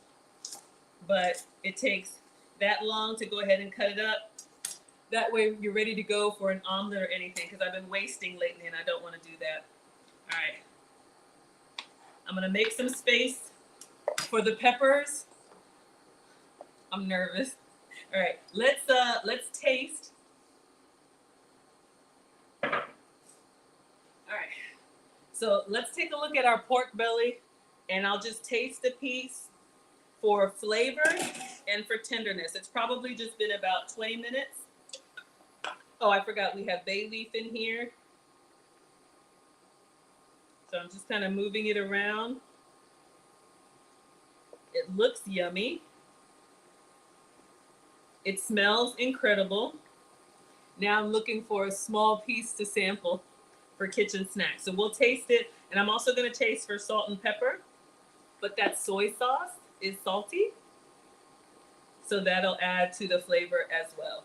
But it takes that long to go ahead and cut it up. That way you're ready to go for an omelet or anything, because I've been wasting lately and I don't want to do that. All right. I'm going to make some space for the peppers. I'm nervous. All right, let's taste. All right. So let's take a look at our pork belly, and I'll just taste the piece for flavor and for tenderness. It's probably just been about 20 minutes. Oh, I forgot we have bay leaf in here. So I'm just kind of moving it around. It looks yummy. It smells incredible. Now I'm looking for a small piece to sample for kitchen snacks. So we'll taste it. And I'm also going to taste for salt and pepper. But that soy sauce is salty. So that'll add to the flavor as well.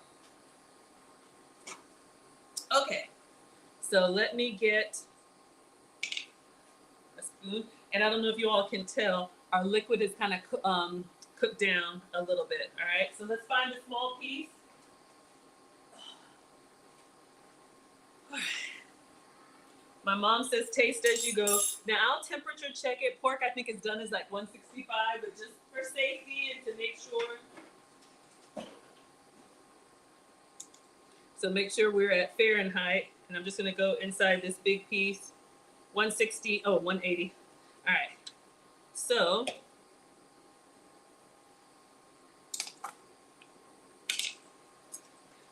Okay, so let me get a spoon. And I don't know if you all can tell, our liquid is kind of cooked down a little bit. All right, so let's find a small piece. My mom says taste as you go. Now I'll temperature check it. Pork I think is done as like 165, but just for safety and to make sure. So make sure we're at Fahrenheit, and I'm just gonna go inside this big piece. 160, oh, 180. All right, so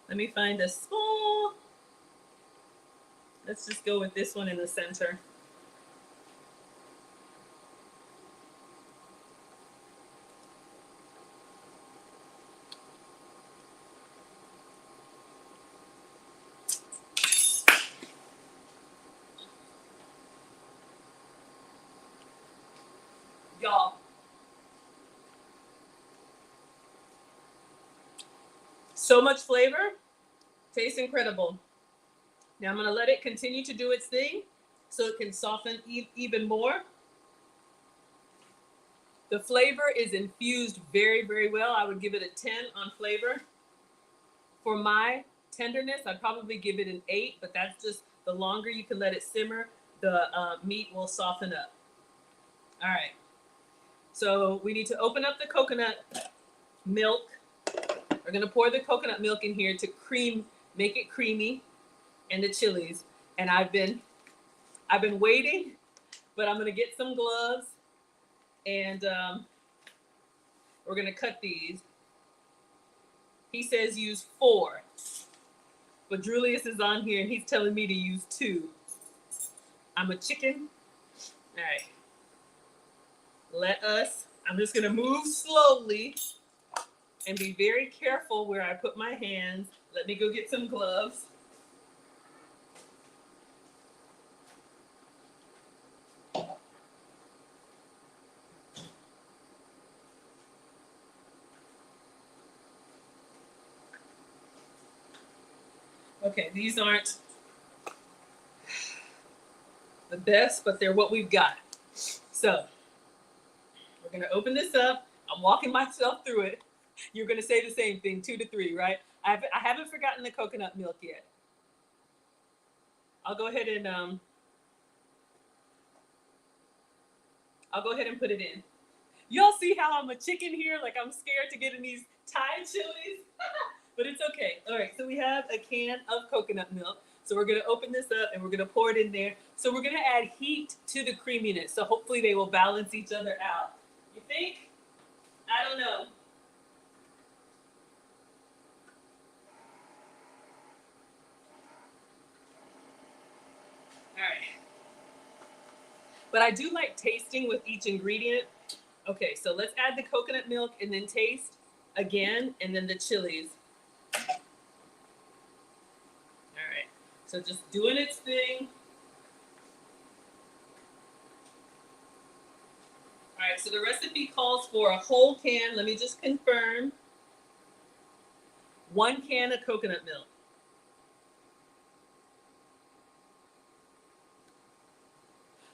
let me find a small, let's just go with this one in the center. Y'all, so much flavor, tastes incredible. Now I'm gonna let it continue to do its thing so it can soften even more. The flavor is infused very, very well. I would give it a 10 on flavor. For my tenderness, I'd probably give it an 8, but that's just the longer you can let it simmer, the meat will soften up. All right. So we need to open up the coconut milk. We're gonna pour the coconut milk in here to make it creamy, and the chilies. And I've been waiting, but I'm gonna get some gloves, and we're gonna cut these. He says use 4, but Droolius is on here and he's telling me to use 2. I'm a chicken. All right. I'm just gonna move slowly and be very careful where I put my hands. Let me go get some gloves. Okay, these aren't the best, but they're what we've got. So we're gonna open this up. I'm walking myself through it. You're gonna say the same thing, 2 to 3, right? I haven't forgotten the coconut milk yet. I'll go ahead and put it in. Y'all see how I'm a chicken here? Like I'm scared to get in these Thai chilies, but it's okay. All right, so we have a can of coconut milk. So we're gonna open this up and we're gonna pour it in there. So we're gonna add heat to the creaminess. So hopefully they will balance each other out. You think? I don't know. All right. But I do like tasting with each ingredient. Okay, so let's add the coconut milk and then taste again, and then the chilies. All right, so just doing its thing. All right, so the recipe calls for a whole can. Let me just confirm. 1 can of coconut milk.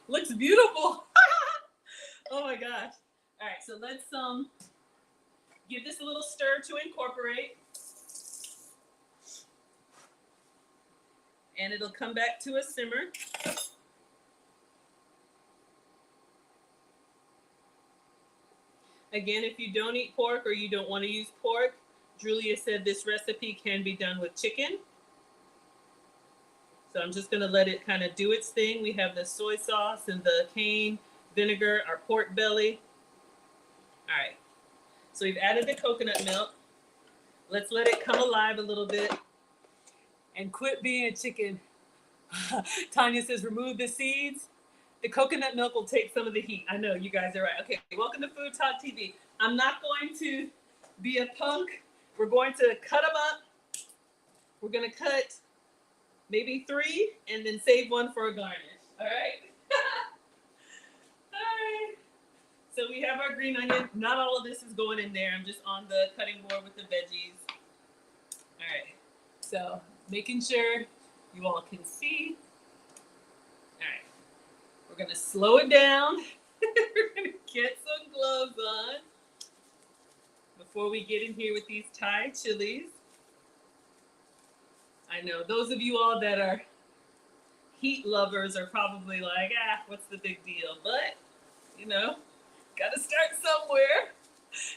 Looks beautiful. Oh my gosh. All right, so let's give this a little stir to incorporate. And it'll come back to a simmer. Again, if you don't eat pork or you don't want to use pork, Julia said this recipe can be done with chicken. So I'm just gonna let it kind of do its thing. We have the soy sauce and the cane vinegar, our pork belly. All right, so we've added the coconut milk. Let's let it come alive a little bit. And quit being a chicken. Tanya says remove the seeds. The coconut milk will take some of the heat. I know, you guys are right. Okay, welcome to FoodTokTV. I'm not going to be a punk. We're going to cut them up. We're gonna cut maybe 3 and then save 1 for a garnish. All right? All right. So we have our green onion. Not all of this is going in there. I'm just on the cutting board with the veggies. All right. So making sure you all can see. All right. We're going to slow it down. We're going to get some gloves on before we get in here with these Thai chilies. I know those of you all that are heat lovers are probably like, what's the big deal? But, you know, got to start somewhere.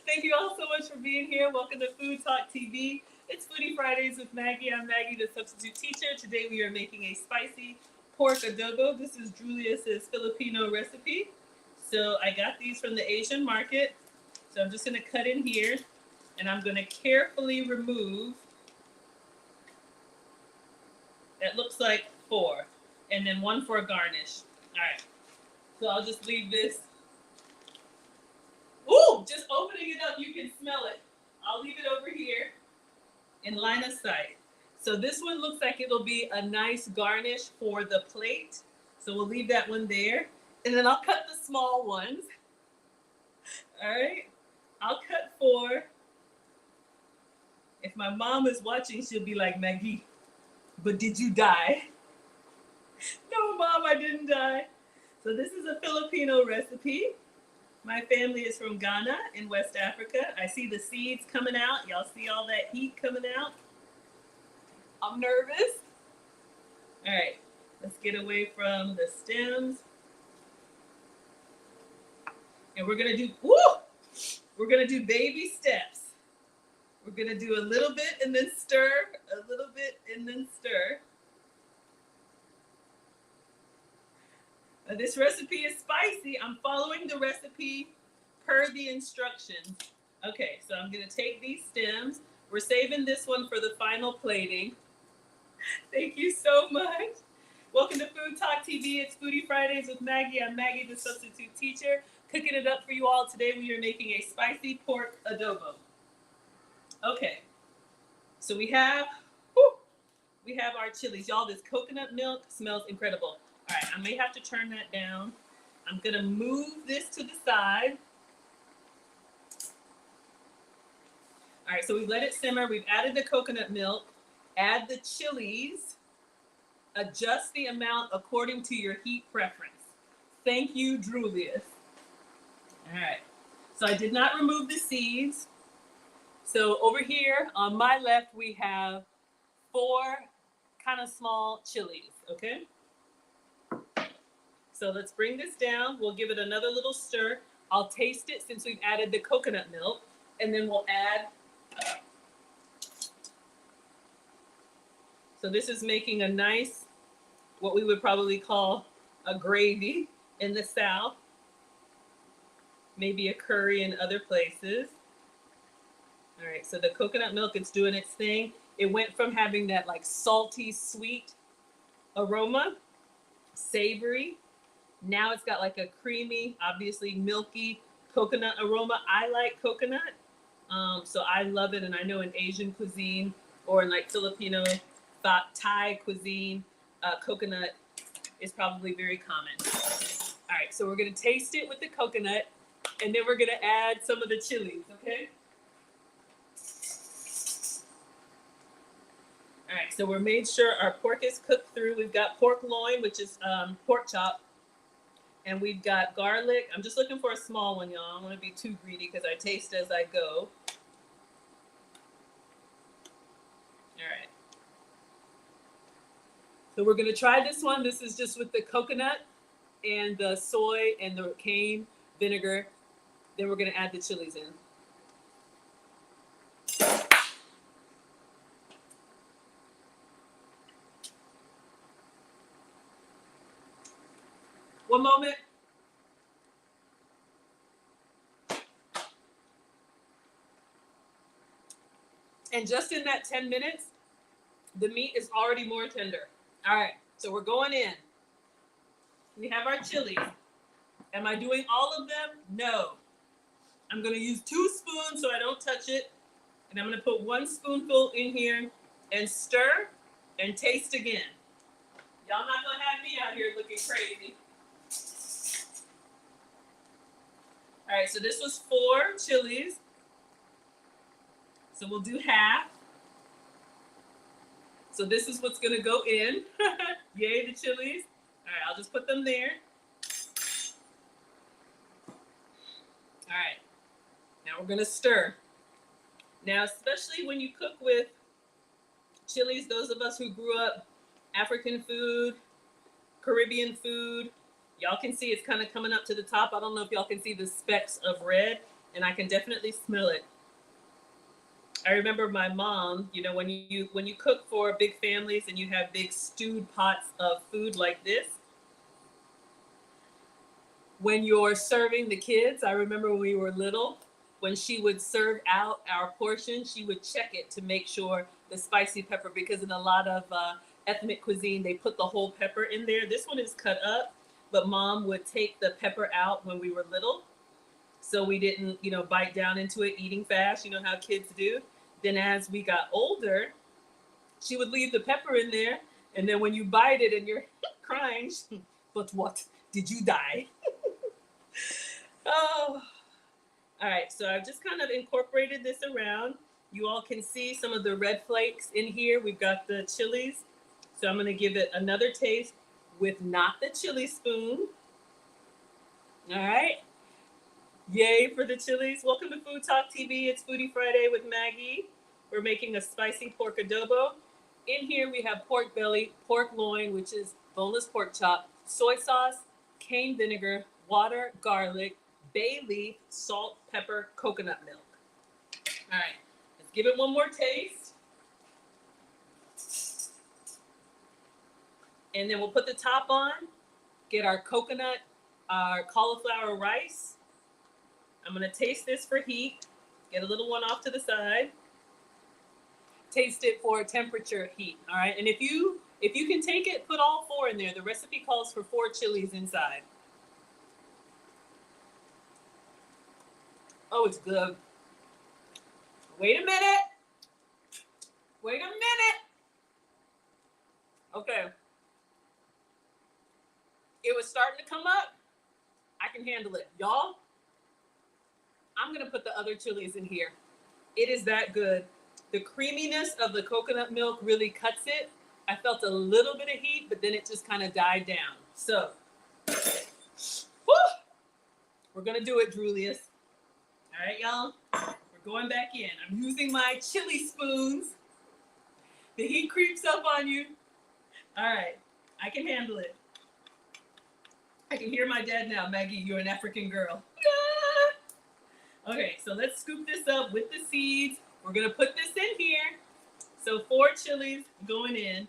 Thank you all so much for being here. Welcome to FoodTokTV. It's Foodie Fridays with Maggie. I'm Maggie, the substitute teacher. Today we are making a spicy pork adobo. This is Droolius' Filipino recipe. So I got these from the Asian market. So I'm just going to cut in here, and I'm going to carefully remove. That looks like 4, and then 1 for a garnish. All right, so I'll just leave this. Ooh, just opening it up, you can smell it. I'll leave it over here in line of sight. So this one looks like it'll be a nice garnish for the plate. So we'll leave that one there. And then I'll cut the small ones. All right, I'll cut 4. If my mom is watching, she'll be like, Maggie, but did you die? No, Mom, I didn't die. So this is a Filipino recipe. My family is from Ghana in West Africa. I see the seeds coming out. Y'all see all that heat coming out? I'm nervous. All right, let's get away from the stems. And we're gonna do, we're gonna do baby steps. We're gonna do a little bit and then stir, a little bit and then stir. This recipe is spicy. I'm following the recipe per the instructions. Okay, so I'm gonna take these stems. We're saving this one for the final plating. Thank you so much. Welcome to Food Talk TV. It's Foodie Fridays with Maggie. I'm Maggie, the substitute teacher. Cooking it up for you all today. We are making a spicy pork adobo. Okay, so we have our chilies. Y'all, this coconut milk smells incredible. All right, I may have to turn that down. I'm gonna move this to the side. All right, so we've let it simmer. We've added the coconut milk. Add the chilies. Adjust the amount according to your heat preference. Thank you, Droolius. All right, so I did not remove the seeds. So over here on my left, we have 4 kind of small chilies, okay? So let's bring this down. We'll give it another little stir. I'll taste it since we've added the coconut milk, and then we'll add. So this is making a nice, what we would probably call a gravy in the South, maybe a curry in other places. All right, so the coconut milk, it's doing its thing. It went from having that like salty, sweet aroma, savory. Now it's got like a creamy, obviously milky coconut aroma. I like coconut, so I love it. And I know in Asian cuisine or in like Filipino, Thai cuisine, coconut is probably very common. All right, so we're gonna taste it with the coconut, and then we're gonna add some of the chilies, okay? All right, so we're made sure our pork is cooked through. We've got pork loin, which is pork chop, and we've got garlic. I'm just looking for a small one, y'all. I don't want to be too greedy because I taste as I go. All right. So we're gonna try this one. This is just with the coconut and the soy and the cane vinegar. Then we're gonna add the chilies in. One moment. And just in that 10 minutes, the meat is already more tender. All right, so we're going in. We have our chilies. Am I doing all of them? No. I'm gonna use 2 spoons so I don't touch it. And I'm gonna put 1 spoonful in here and stir and taste again. Y'all not gonna have me out here looking crazy. All right, so this was 4 chilies. So we'll do half. So this is what's gonna go in. Yay, the chilies. All right, I'll just put them there. All right, now we're gonna stir. Now, especially when you cook with chilies, those of us who grew up African food, Caribbean food, y'all can see it's kind of coming up to the top. I don't know if y'all can see the specks of red, and I can definitely smell it. I remember my mom, you know, when you cook for big families and you have big stewed pots of food like this, when you're serving the kids, I remember when we were little, when she would serve out our portion, she would check it to make sure the spicy pepper, because in a lot of ethnic cuisine, they put the whole pepper in there. This one is cut up, but mom would take the pepper out when we were little, so we didn't, you know, bite down into it eating fast. You know how kids do. Then as we got older, she would leave the pepper in there, and then when you bite it and you're crying, but what? Did you die? Oh. All right, so I've just kind of incorporated this around. You all can see some of the red flakes in here. We've got the chilies. So I'm gonna give it another taste with not the chili spoon. All right. Yay for the chilies. Welcome to Food Talk TV. It's Foodie Friday with Maggie. We're making a spicy pork adobo. In here we have pork belly, pork loin, which is boneless pork chop, soy sauce, cane vinegar, water, garlic, bay leaf, salt, pepper, coconut milk. All right, let's give it one more taste. And then we'll put the top on, get our coconut, our cauliflower rice. I'm gonna taste this for heat. Get a little one off to the side. Taste it for temperature heat, all right? And if you can take it, put all 4 in there. The recipe calls for 4 chilies inside. Oh, it's good. Wait a minute. Wait a minute. Okay. It was starting to come up. I can handle it. Y'all, I'm gonna put the other chilies in here. It is that good. The creaminess of the coconut milk really cuts it. I felt a little bit of heat, but then it just kind of died down. So, woo, we're gonna do it, Droolius. All right, y'all, we're going back in. I'm using my chili spoons. The heat creeps up on you. All right, I can handle it. I can hear my dad now. Maggie, you're an African girl. Okay, so let's scoop this up with the seeds. We're gonna put this in here. So 4 chilies going in.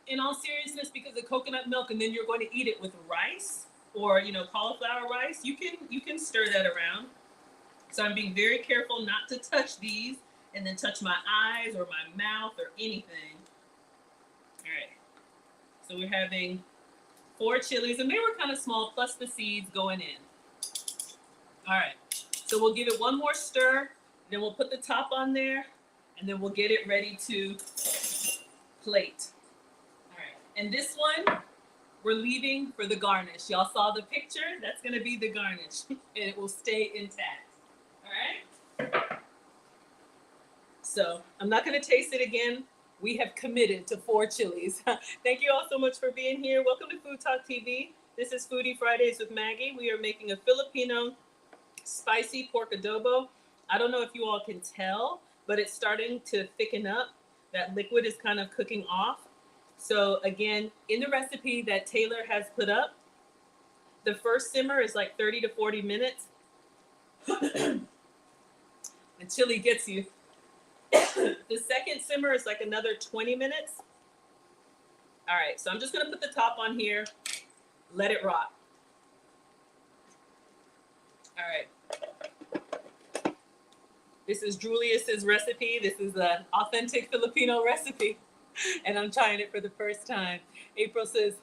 In all seriousness, because of coconut milk, and then you're going to eat it with rice or cauliflower rice. You can stir that around. So I'm being very careful not to touch these and then touch my eyes or my mouth or anything. All right. So we're having 4 chilies, and they were kind of small, plus the seeds going in. All right. So we'll give it one more stir. Then we'll put the top on there, and then we'll get it ready to plate. All right, and this one we're leaving for the garnish. Y'all saw the picture? That's gonna be the garnish, and it will stay intact. All right? So I'm not gonna taste it again. We have committed to 4 chilies. Thank you all so much for being here. Welcome to Food Talk TV. This is Foodie Fridays with Maggie. We are making a Filipino spicy pork adobo. I don't know if you all can tell, but it's starting to thicken up. That liquid is kind of cooking off. So again, in the recipe that Taylor has put up, the first simmer is like 30 to 40 minutes. The chili gets you. The second simmer is like another 20 minutes. All right, so I'm just gonna put the top on here, let it rock. All right. This is Droolius's recipe. This is an authentic Filipino recipe, and I'm trying it for the first time. April says,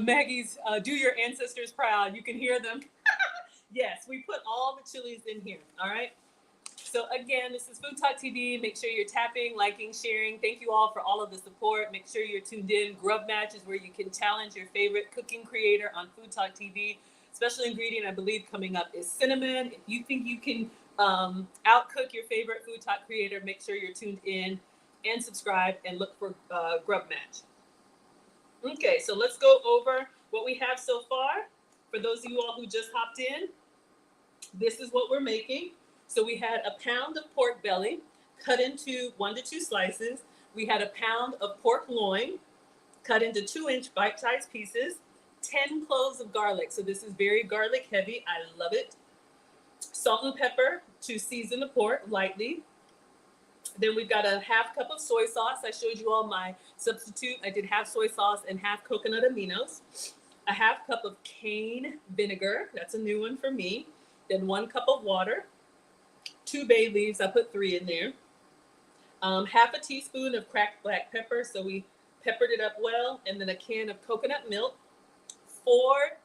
Maggie's, do your ancestors proud. You can hear them. Yes, we put all the chilies in here, all right? So again, this is Food Talk TV. Make sure you're tapping, liking, sharing. Thank you all for all of the support. Make sure you're tuned in. Grub Match is where you can challenge your favorite cooking creator on Food Talk TV. Special ingredient, I believe, coming up is cinnamon. If you think you can outcook your favorite Food Talk creator, make sure you're tuned in and subscribe and look for Grub Match. Okay, so let's go over what we have so far. For those of you all who just hopped in, this is what we're making. So we had a pound of pork belly cut into 1 to 2 slices. We had a pound of pork loin cut into 2-inch bite-sized pieces. 10 cloves of garlic. So this is very garlic heavy. I love it. Salt and pepper to season the pork lightly. Then we've got a half cup of soy sauce. I showed you all my substitute. I did half soy sauce and half coconut aminos. A half cup of cane vinegar. That's a new one for me. Then 1 cup of water. 2 bay leaves. I put 3 in there. Half a teaspoon of cracked black pepper. So we peppered it up well. And then a can of coconut milk. 4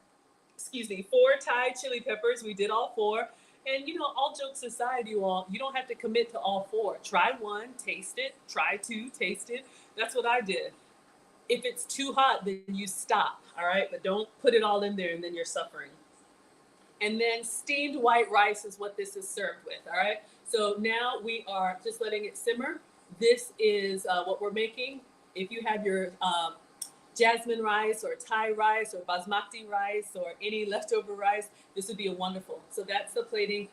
Thai chili peppers. We did all 4. And, all jokes aside, you all, you don't have to commit to all 4. Try 1, taste it. Try 2, taste it. That's what I did. If it's too hot, then you stop, all right? But don't put it all in there and then you're suffering. And then steamed white rice is what this is served with, all right? So now we are just letting it simmer. This is what we're making. If you have your jasmine rice or Thai rice or basmati rice or any leftover rice, this would be a wonderful. So that's the plating.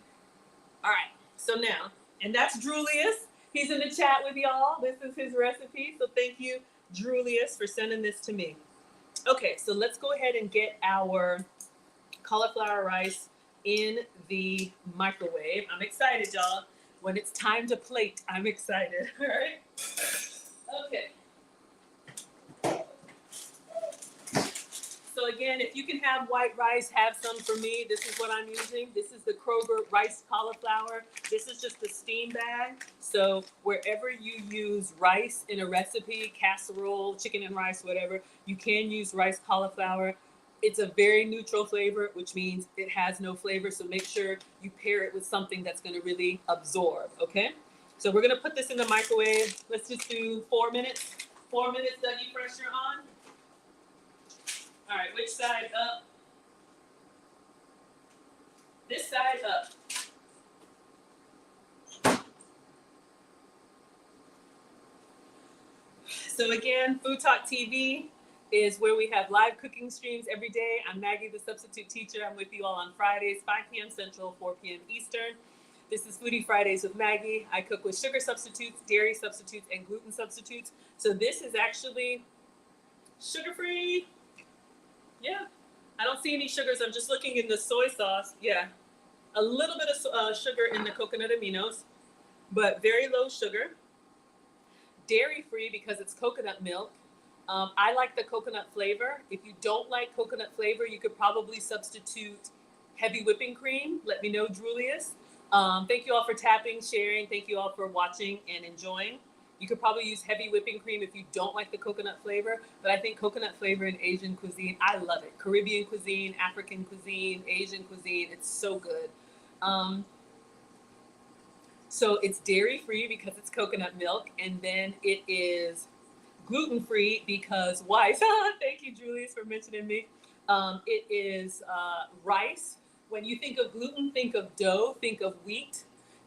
All right, so now, and that's Droolius. He's in the chat with y'all. This is his recipe. So thank you, Droolius, for sending this to me. Okay, so let's go ahead and get our cauliflower rice in the microwave. I'm excited, y'all. When it's time to plate, I'm excited. All right. Okay. So again, if you can have white rice, have some for me. This is what I'm using. This is the Kroger rice cauliflower. This is just the steam bag. So wherever you use rice in a recipe, casserole, chicken and rice, whatever, you can use rice cauliflower. It's a very neutral flavor, which means it has no flavor. So make sure you pair it with something that's going to really absorb. Okay. So we're going to put this in the microwave. Let's just do 4 minutes. 4 minutes, Dougie, pressure on. All right, which side up? This side up. So again, FoodTokTV is where we have live cooking streams every day. I'm Maggie, the substitute teacher. I'm with you all on Fridays, 5 p.m. Central, 4 p.m. Eastern. This is Foodie Fridays with Maggie. I cook with sugar substitutes, dairy substitutes, and gluten substitutes. So this is actually sugar-free. Yeah, I don't see any sugars. I'm just looking in the soy sauce. Yeah, a little bit of sugar in the coconut aminos, but very low sugar. Dairy-free because it's coconut milk. I like the coconut flavor. If you don't like coconut flavor, you could probably substitute heavy whipping cream. Let me know, Droolius. Thank you all for tapping, sharing. Thank you all for watching and enjoying. You could probably use heavy whipping cream if you don't like the coconut flavor, but I think coconut flavor in Asian cuisine, I love it. Caribbean cuisine, African cuisine, Asian cuisine, it's so good. So it's dairy-free because it's coconut milk, and then it is gluten-free because why? Thank you, Julius, for mentioning me. It is rice. When you think of gluten, think of dough, think of wheat,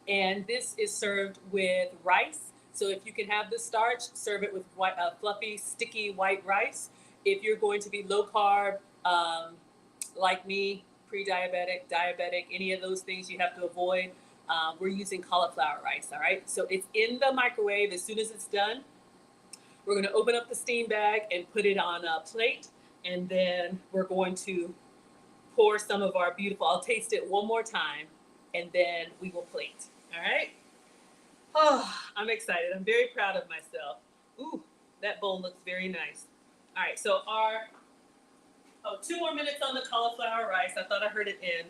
and this is served with rice. So if you can have the starch, serve it with white, fluffy, sticky white rice. If you're going to be low carb, like me, pre-diabetic, diabetic, any of those things you have to avoid, we're using cauliflower rice, all right? So it's in the microwave. As soon as it's done, we're going to open up the steam bag and put it on a plate, and then we're going to pour some of our beautiful, I'll taste it one more time, and then we will plate, all right? Oh, I'm excited. I'm very proud of myself. Ooh, that bowl looks very nice. All right, so 2 more minutes on the cauliflower rice. I thought I heard it end.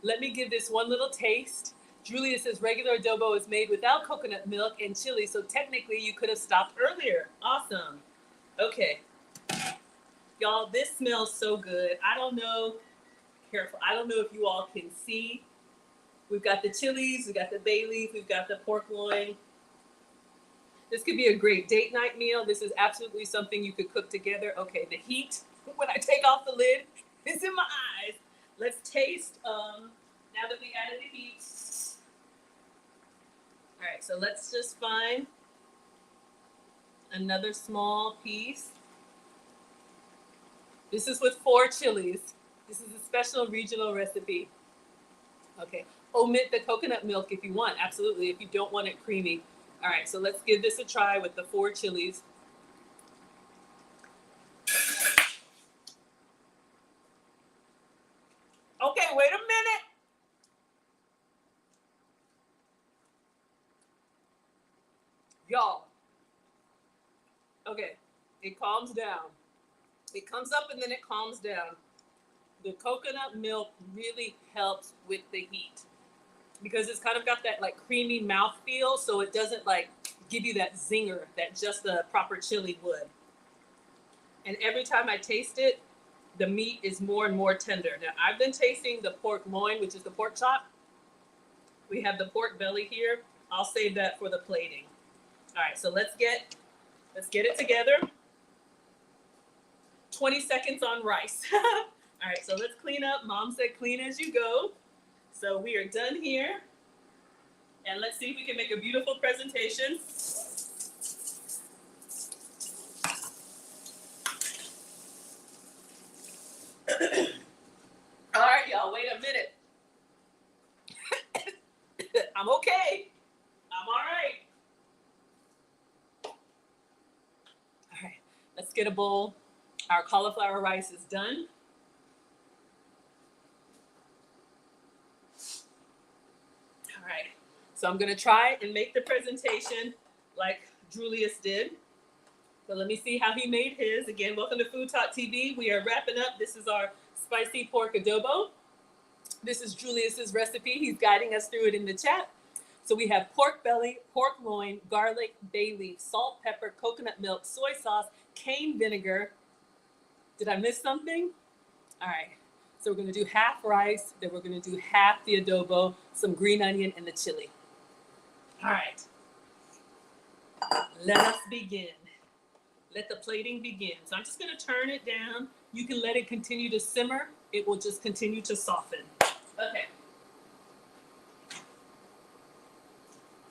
Let me give this one little taste. Julia says regular adobo is made without coconut milk and chili, so technically you could have stopped earlier. Awesome. Okay. Y'all, this smells so good. I don't know, careful. I don't know if you all can see. We've got the chilies, we've got the bay leaf, we've got the pork loin. This could be a great date night meal. This is absolutely something you could cook together. Okay, the heat, when I take off the lid, is in my eyes. Let's taste, now that we added the heat. All right, so let's just find another small piece. This is with 4 chilies. This is a special regional recipe. Okay, omit the coconut milk if you want, absolutely, if you don't want it creamy. All right, so let's give this a try with the 4 chilies. Okay, wait a minute. Y'all. Okay, it calms down. It comes up and then it calms down. The coconut milk really helps with the heat because it's kind of got that like creamy mouth feel, so it doesn't like give you that zinger that just the proper chili would. And every time I taste it, the meat is more and more tender. Now I've been tasting the pork loin, which is the pork chop. We have the pork belly here. I'll save that for the plating. All right, so let's get it together. 20 seconds on rice. All right, so let's clean up. Mom said clean as you go. So we are done here. And let's see if we can make a beautiful presentation. All right, y'all, wait a minute. I'm okay. I'm all right. Let's get a bowl. Our cauliflower rice is done. All right. So I'm going to try and make the presentation like Droolius did. So let me see how he made his. Again, welcome to FoodTokTV. We are wrapping up. This is our spicy pork adobo. This is Julius's recipe. He's guiding us through it in the chat. So we have pork belly, pork loin, garlic, bay leaf, salt, pepper, coconut milk, soy sauce, cane vinegar. Did I miss something? All right. So we're going to do half rice, then we're going to do half the adobo, some green onion, and the chili. All right. Let us begin. Let the plating begin. So I'm just going to turn it down. You can let it continue to simmer. It will just continue to soften. Okay.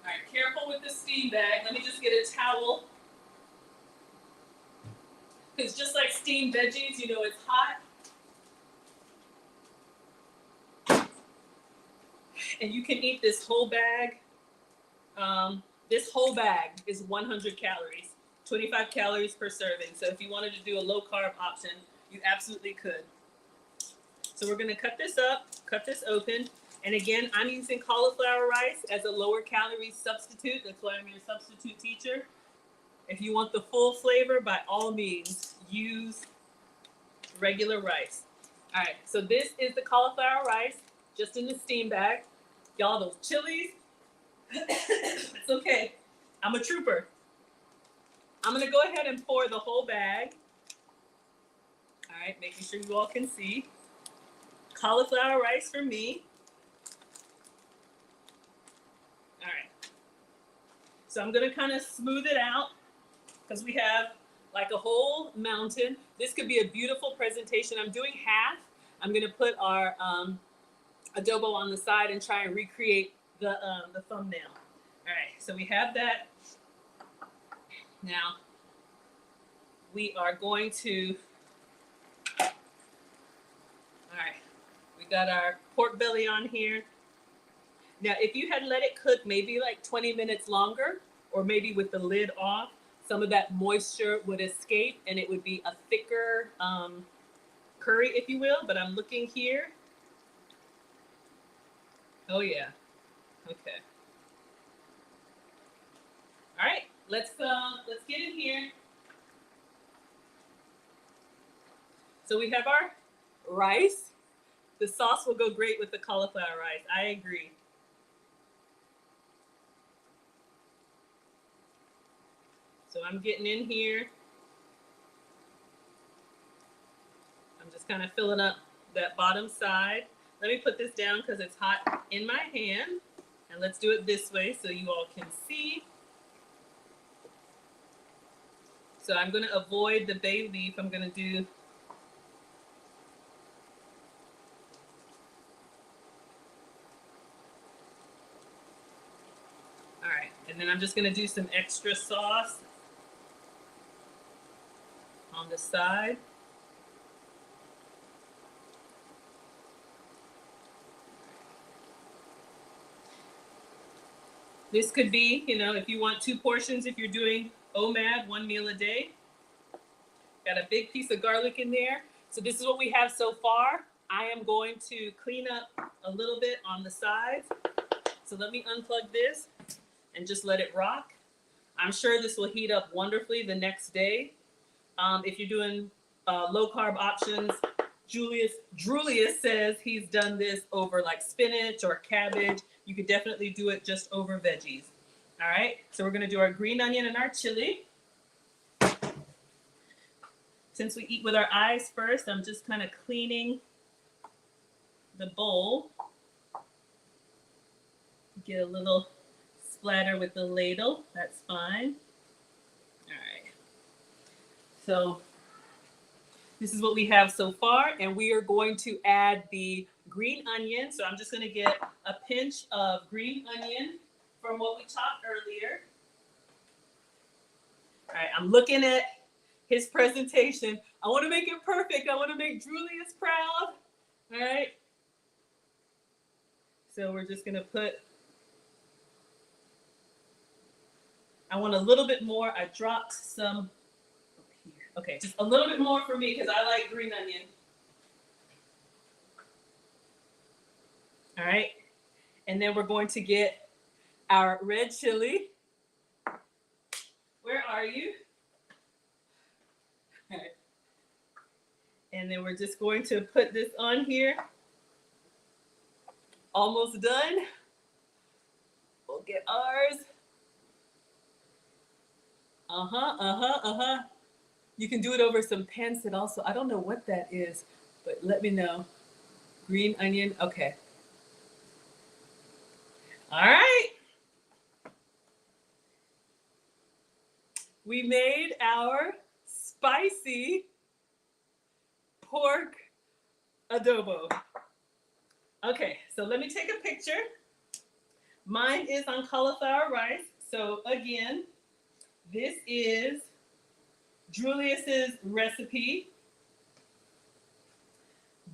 All right, careful with the steam bag. Let me just get a towel. Because just like steamed veggies, you know it's hot. And you can eat this whole bag. This whole bag is 100 calories, 25 calories per serving. So if you wanted to do a low carb option, you absolutely could. So we're gonna cut this up, cut this open. And again, I'm using cauliflower rice as a lower calorie substitute. That's why I'm your substitute teacher. If you want the full flavor, by all means, use regular rice. All right, so this is the cauliflower rice, just in the steam bag. Y'all, those chilies, it's okay. I'm a trooper. I'm gonna go ahead and pour the whole bag. All right, making sure you all can see. Cauliflower rice for me. All right. So I'm gonna kind of smooth it out because we have like a whole mountain. This could be a beautiful presentation. I'm doing half. I'm gonna put our adobo on the side and try and recreate the thumbnail. All right, so we have that. Now we are going to, all right, we got our pork belly on here. Now, if you had let it cook maybe like 20 minutes longer, or maybe with the lid off, some of that moisture would escape and it would be a thicker curry, if you will. But I'm looking here. Oh yeah, okay. All right, let's get in here. So we have our rice. The sauce will go great with the cauliflower rice. I agree. So I'm getting in here. I'm just kind of filling up that bottom side. Let me put this down because it's hot in my hand. And let's do it this way so you all can see. So I'm going to avoid the bay leaf. I'm going to do all right. And then I'm just going to do some extra sauce on the side. This could be, you know, if you want 2 portions, if you're doing OMAD, 1 meal a day. Got a big piece of garlic in there. So this is what we have so far. I am going to clean up a little bit on the sides. So let me unplug this and just let it rock. I'm sure this will heat up wonderfully the next day. If you're doing low carb options, Droolius says he's done this over like spinach or cabbage. You could definitely do it just over veggies. All right, so we're gonna do our green onion and our chili. Since we eat with our eyes first, I'm just kind of cleaning the bowl. Get a little splatter with the ladle, that's fine. All right, so this is what we have so far, and we are going to add the green onion. So I'm just going to get a pinch of green onion from what we chopped earlier. All right, I'm looking at his presentation. I want to make it perfect. I want to make Droolius proud. All right. So we're just going to put, I want a little bit more. I dropped some over here. Okay, just a little bit more for me because I like green onion. All right, and then we're going to get our red chili. Where are you? All right. And then we're just going to put this on here. Almost done. We'll get ours. You can do it over some pancit also. I don't know what that is, but let me know. Green onion. Okay. All right. We made our spicy pork adobo. Okay, so let me take a picture. Mine is on cauliflower rice. So again, this is Droolius's recipe.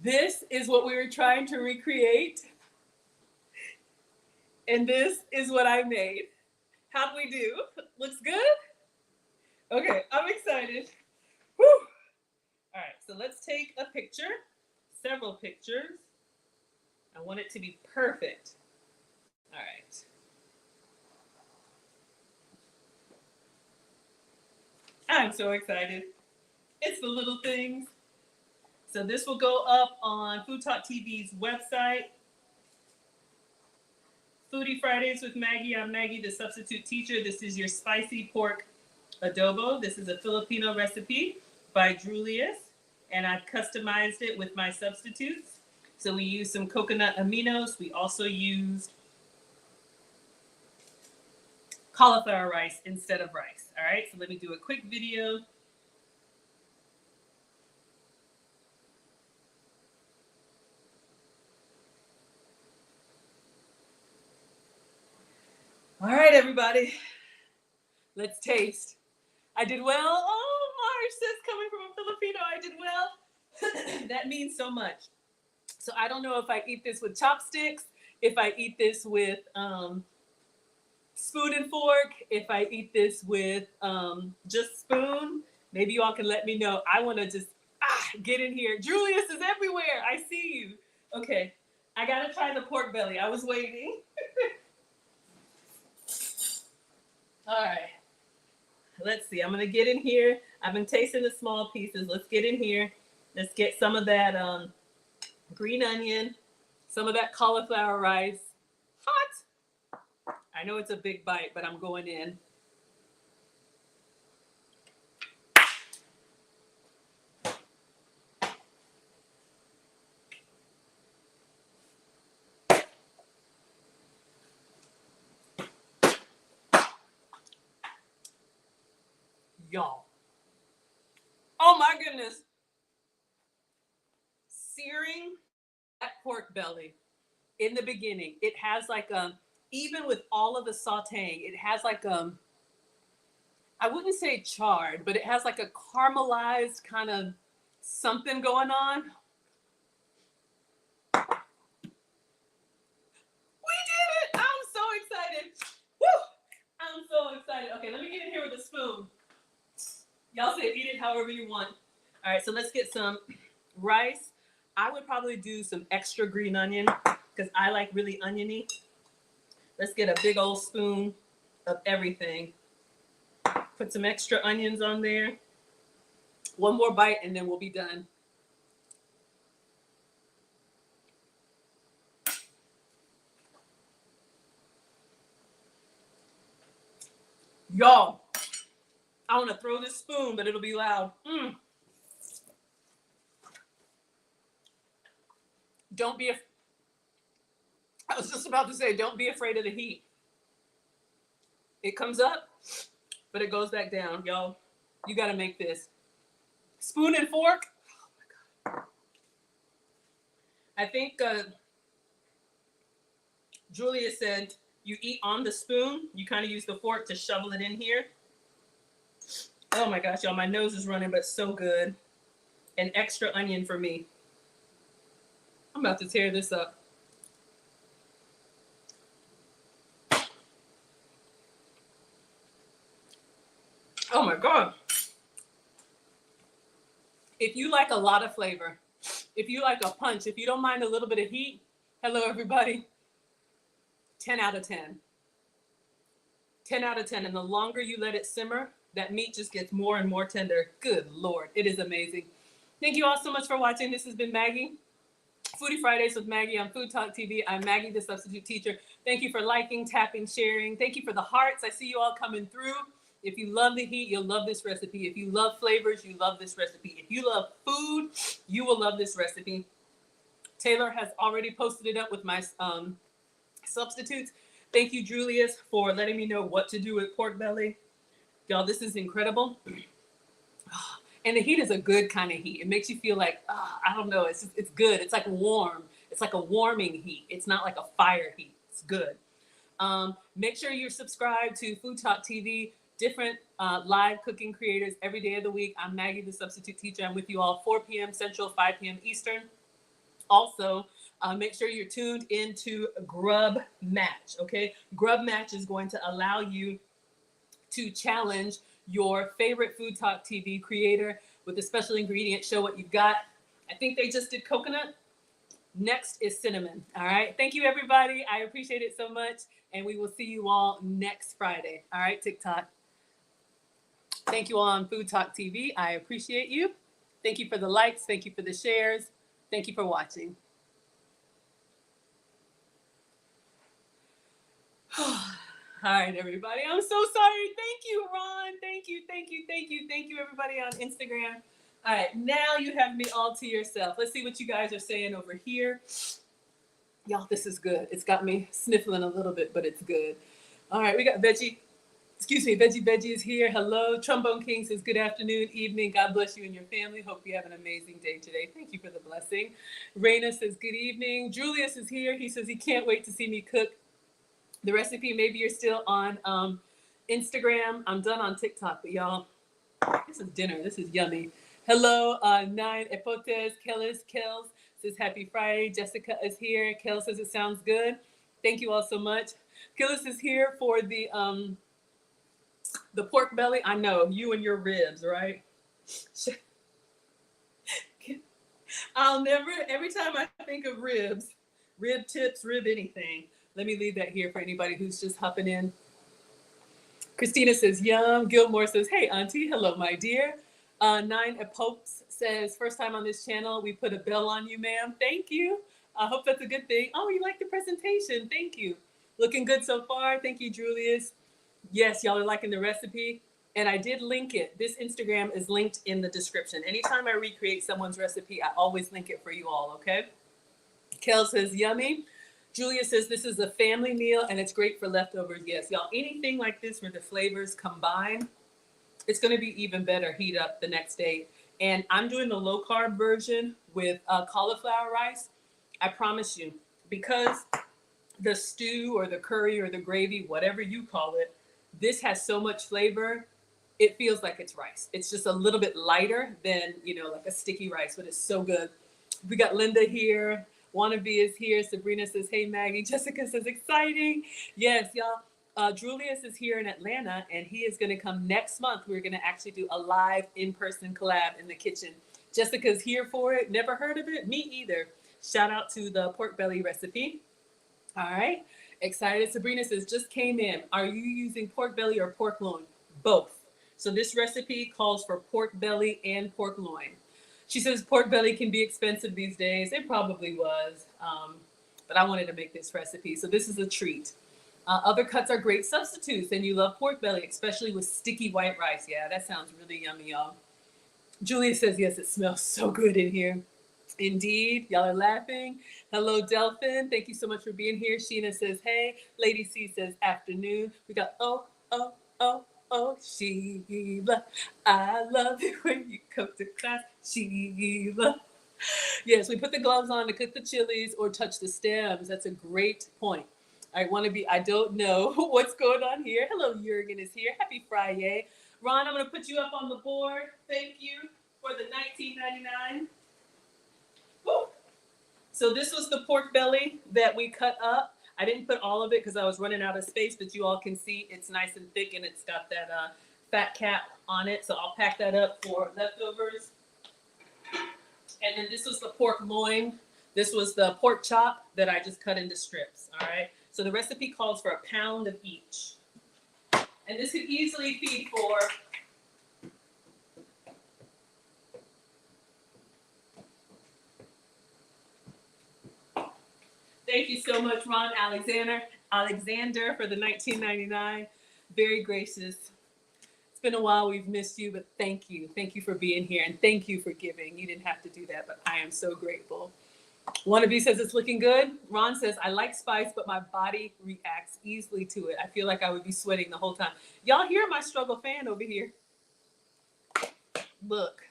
This is what we were trying to recreate. And this is what I made. How'd we do? Looks good? Okay, I'm excited. Woo! All right, so let's take a picture, several pictures. I want it to be perfect. All right. I'm so excited. It's the little things. So this will go up on FoodTokTV's website. Foodie Fridays with Maggie. I'm Maggie, the substitute teacher. This is your spicy pork adobo. This is a Filipino recipe by Droolius, and I've customized it with my substitutes. So we use some coconut aminos. We also used cauliflower rice instead of rice. All right, so let me do a quick video. All right, everybody, let's taste. I did well. Oh, Marsh says coming from a Filipino, I did well. That means so much. So I don't know if I eat this with chopsticks, if I eat this with spoon and fork, if I eat this with just spoon. Maybe you all can let me know. I want to just get in here. Droolius is everywhere. I see you. Okay, I gotta try the pork belly. I was waiting. All right. Let's see. I'm gonna get in here. I've been tasting the small pieces. Let's get in here. Let's get some of that green onion, some of that cauliflower rice. Hot. I know it's a big bite, but I'm going in. Y'all. Oh my goodness. Searing that pork belly in the beginning, it has like even with all of the sauteing, it has like I wouldn't say charred, but it has like a caramelized kind of something going on. We did it! I'm so excited. Woo! I'm so excited. Okay, let me get in here with a spoon. Y'all say eat it however you want. All right, so let's get some rice. I would probably do some extra green onion because I like really oniony. Let's get a big old spoon of everything. Put some extra onions on there. One more bite and then we'll be done. Y'all, I want to throw this spoon, but it'll be loud. Don't be, I was just about to say, don't be afraid of the heat. It comes up, but it goes back down. Y'all, you got to make this. Spoon and fork. Oh my God. I think Julia said you eat on the spoon. You kind of use the fork to shovel it in here. Oh my gosh, y'all, my nose is running, but so good. An extra onion for me. I'm about to tear this up. Oh my God. If you like a lot of flavor, if you like a punch, if you don't mind a little bit of heat, hello everybody, 10 out of 10. 10 out of 10. And the longer you let it simmer, that meat just gets more and more tender. Good Lord, it is amazing. Thank you all so much for watching. This has been Maggie. Foodie Fridays with Maggie on Food Talk TV. I'm Maggie, the substitute teacher. Thank you for liking, tapping, sharing. Thank you for the hearts. I see you all coming through. If you love the heat, you'll love this recipe. If you love flavors, you love this recipe. If you love food, you will love this recipe. Taylor has already posted it up with my substitutes. Thank you, Droolius, for letting me know what to do with pork belly. Y'all, this is incredible. And the heat is a good kind of heat. It makes you feel like, I don't know, it's good. It's like warm. It's like a warming heat. It's not like a fire heat. It's good. Make sure you're subscribed to Food Talk TV, different live cooking creators every day of the week. I'm Maggie, the substitute teacher. I'm with you all 4 p.m. Central, 5 p.m. Eastern. Also, make sure you're tuned into Grub Match, okay? Grub Match is going to allow you to challenge your favorite Food Talk TV creator with a special ingredient. Show what you've got. I think they just did coconut. Next is cinnamon. All right. Thank you, everybody. I appreciate it so much. And we will see you all next Friday. All right, TikTok. Thank you all on Food Talk TV. I appreciate you. Thank you for the likes. Thank you for the shares. Thank you for watching. All right, everybody. I'm so sorry. Thank you, Ron. Thank you, thank you, thank you, thank you, everybody on Instagram. All right, now you have me all to yourself. Let's see what you guys are saying over here. Y'all, this is good. It's got me sniffling a little bit, but it's good. All right, we got Veggie is here. Hello. Trombone King says, good afternoon, evening. God bless you and your family. Hope you have an amazing day today. Thank you for the blessing. Raina says, good evening. Julius is here. He says he can't wait to see me cook the recipe. Maybe you're still on Instagram. I'm done on TikTok, but y'all, this is dinner. This is yummy. Hello, Nine Epotes. Kels says happy Friday. Jessica is here. Kel says it sounds good. Thank you all so much. Killis is here for the pork belly. I know you and your ribs, right? I'll never. Every time I think of ribs, rib tips, rib anything. Let me leave that here for anybody who's just hopping in. Christina says, yum. Gilmore says, hey, auntie. Hello, my dear. Nine Epopes says, first time on this channel. We put a bell on you, ma'am. Thank you. I hope that's a good thing. Oh, you like the presentation. Thank you. Looking good so far. Thank you, Droolius. Yes, y'all are liking the recipe. And I did link it. This Instagram is linked in the description. Anytime I recreate someone's recipe, I always link it for you all, okay? Kel says, yummy. Julia says this is a family meal and it's great for leftovers. Yes, y'all, anything like this where the flavors combine, it's going to be even better heat up the next day. And I'm doing the low carb version with cauliflower rice. I promise you, because the stew or the curry or the gravy, whatever you call it, this has so much flavor, it feels like it's rice. It's just a little bit lighter than, like a sticky rice, but it's so good. We got Linda here. Wannabe is here. Sabrina says, hey, Maggie. Jessica says, exciting. Yes, y'all. Droolius is here in Atlanta, and he is going to come next month. We're going to actually do a live in-person collab in the kitchen. Jessica's here for it. Never heard of it? Me either. Shout out to the pork belly recipe. All right. Excited. Sabrina says, just came in. Are you using pork belly or pork loin? Both. So this recipe calls for pork belly and pork loin. She says pork belly can be expensive these days. It probably was, but I wanted to make this recipe. So this is a treat. Other cuts are great substitutes, and you love pork belly, especially with sticky white rice. Yeah, that sounds really yummy, y'all. Julia says, yes, it smells so good in here. Indeed. Y'all are laughing. Hello, Delphin. Thank you so much for being here. Sheena says, hey. Lady C says, afternoon. We got, oh, Sheila, I love it when you come to class, Sheila. Yes, we put the gloves on to cook the chilies or touch the stems. That's a great point. I don't know what's going on here. Hello, Jurgen is here. Happy Friday. Ron, I'm going to put you up on the board. Thank you for the $19.99. Woo. So this was the pork belly that we cut up. I didn't put all of it because I was running out of space, but you all can see it's nice and thick and it's got that fat cap on it. So I'll pack that up for leftovers. And then this was the pork loin. This was the pork chop that I just cut into strips. All right. So the recipe calls for a pound of each. And this could easily feed for thank you so much, Ron Alexander for the 1999. Very gracious. It's been a while. We've missed you, but thank you. Thank you for being here, and thank you for giving. You didn't have to do that, but I am so grateful. Wannabe says it's looking good. Ron says, I like spice, but my body reacts easily to it. I feel like I would be sweating the whole time. Y'all hear my struggle fan over here? Look.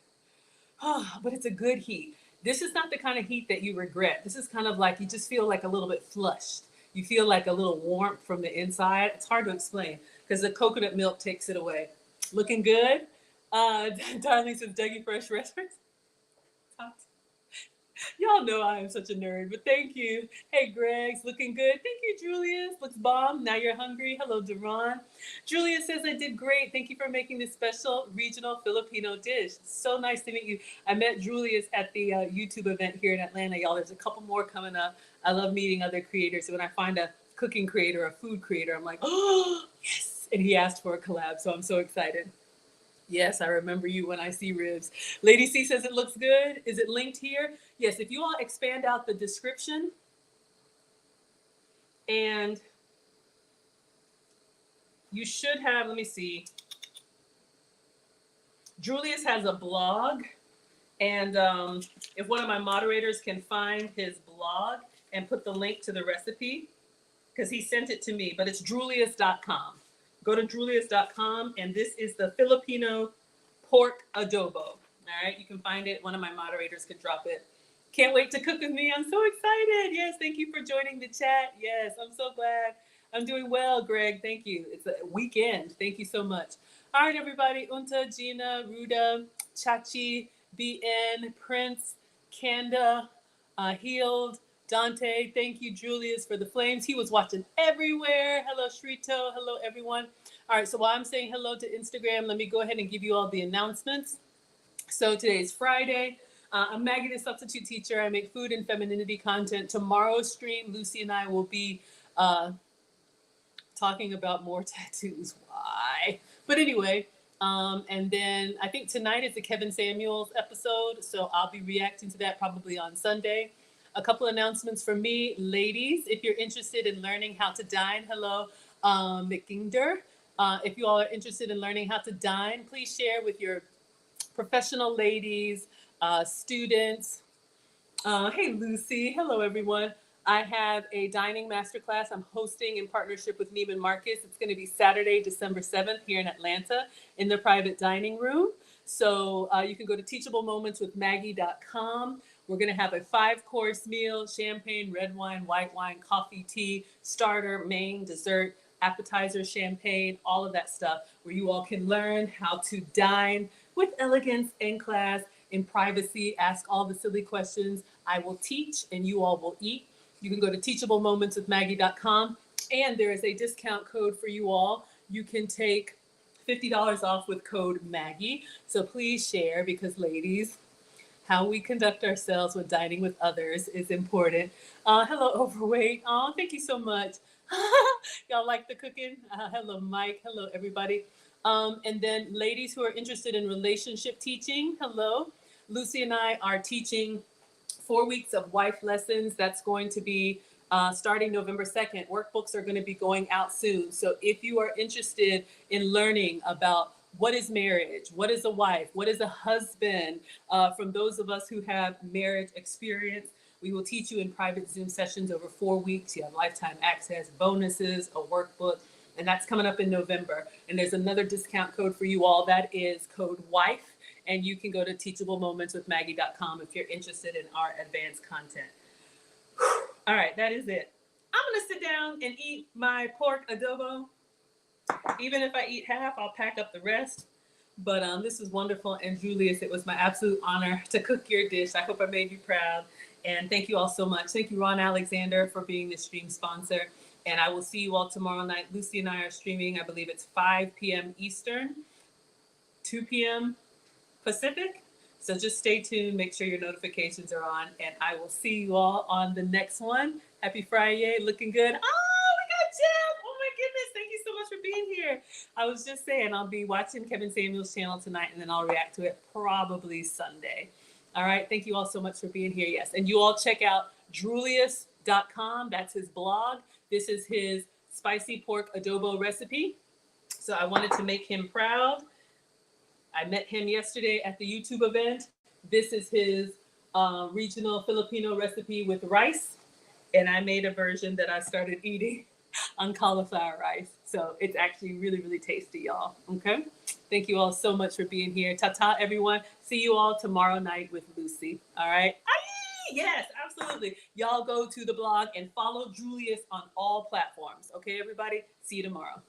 But it's a good heat. This is not the kind of heat that you regret. This is kind of like you just feel like a little bit flushed. You feel like a little warmth from the inside. It's hard to explain because the coconut milk takes it away. Looking good. Darling says Dougie Fresh Restaurants. Y'all know I am such a nerd, but thank you. Hey, Greg's looking good. Thank you, Julius. Looks bomb. Now you're hungry. Hello, Deron. Julius says I did great. Thank you for making this special regional Filipino dish. So nice to meet you. I met Julius at the YouTube event here in Atlanta, y'all. There's a couple more coming up. I love meeting other creators. So when I find a cooking creator, a food creator, I'm like, oh, yes. And he asked for a collab, so I'm so excited. Yes, I remember you when I see ribs. Lady C says it looks good. Is it linked here? Yes, if you all expand out the description and you should have, let me see. Droolius has a blog, and if one of my moderators can find his blog and put the link to the recipe, because he sent it to me, but it's Droolius.com. Go to Droolius.com, and this is the Filipino pork adobo. All right, you can find it. One of my moderators could drop it. Can't wait to cook with me. I'm so excited. Yes, thank you for joining the chat. Yes, I'm so glad. I'm doing well, Greg. Thank you. It's a weekend. Thank you so much. All right, everybody. Unta, Gina, Ruda, Chachi, BN, Prince, Kanda, Healed, Dante. Thank you, Julius, for the flames. He was watching everywhere. Hello, Shrito. Hello, everyone. All right, so while I'm saying hello to Instagram, let me go ahead and give you all the announcements. So today's Friday. I'm Maggie, the substitute teacher. I make food and femininity content. Tomorrow's stream, Lucy and I will be talking about more tattoos. Why? But anyway, and then I think tonight is the Kevin Samuels episode, so I'll be reacting to that probably on Sunday. A couple announcements from me. Ladies, if you're interested in learning how to dine, hello, McGinder. If you all are interested in learning how to dine, please share with your professional ladies, students. Hey, Lucy. Hello, everyone. I have a dining masterclass I'm hosting in partnership with Neiman Marcus. It's going to be Saturday, December 7th here in Atlanta in the private dining room. So you can go to teachablemoments.com. We're going to have a 5-course meal, champagne, red wine, white wine, coffee, tea, starter, main, dessert, appetizer, champagne, all of that stuff, where you all can learn how to dine with elegance in class, in privacy, ask all the silly questions. I will teach and you all will eat. You can go to teachablemomentswithmaggie.com, and there is a discount code for you all. You can take $50 off with code Maggie. So please share, because ladies, how we conduct ourselves when dining with others is important. Hello, Overweight. Oh, thank you so much. Y'all like the cooking? Hello, Mike. Hello, everybody. And then ladies who are interested in relationship teaching, hello. Lucy and I are teaching 4 weeks of wife lessons. That's going to be starting November 2nd. Workbooks are going to be going out soon. So if you are interested in learning about what is marriage, what is a wife, what is a husband, from those of us who have marriage experience, we will teach you in private Zoom sessions over 4 weeks. You have lifetime access, bonuses, a workbook, and that's coming up in November. And there's another discount code for you all. That is code WIFE. And you can go to teachablemomentswithmaggie.com if you're interested in our advanced content. All right, that is it. I'm going to sit down and eat my pork adobo. Even if I eat half, I'll pack up the rest. But this is wonderful. And Julius, it was my absolute honor to cook your dish. I hope I made you proud. And thank you all so much. Thank you, Ron Alexander, for being the stream sponsor. And I will see you all tomorrow night. Lucy and I are streaming. I believe it's 5 p.m. Eastern, 2 p.m. Pacific. So just stay tuned, make sure your notifications are on, and I will see you all on the next one. Happy Friday, looking good. Oh, we got Jeff. Oh my goodness, thank you so much for being here. I was just saying I'll be watching Kevin Samuel's channel tonight, and then I'll react to it probably Sunday. All right, thank you all so much for being here. Yes, and you all check out Droolius.com. That's his blog. This is his spicy pork adobo recipe. So I wanted to make him proud. I met him yesterday at the YouTube event. This is his regional Filipino recipe with rice. And I made a version that I started eating on cauliflower rice. So it's actually really, really tasty, y'all. Okay? Thank you all so much for being here. Ta-ta, everyone. See you all tomorrow night with Lucy. All right? Aye! Yes, absolutely. Y'all go to the blog and follow Droolius on all platforms. Okay, everybody? See you tomorrow.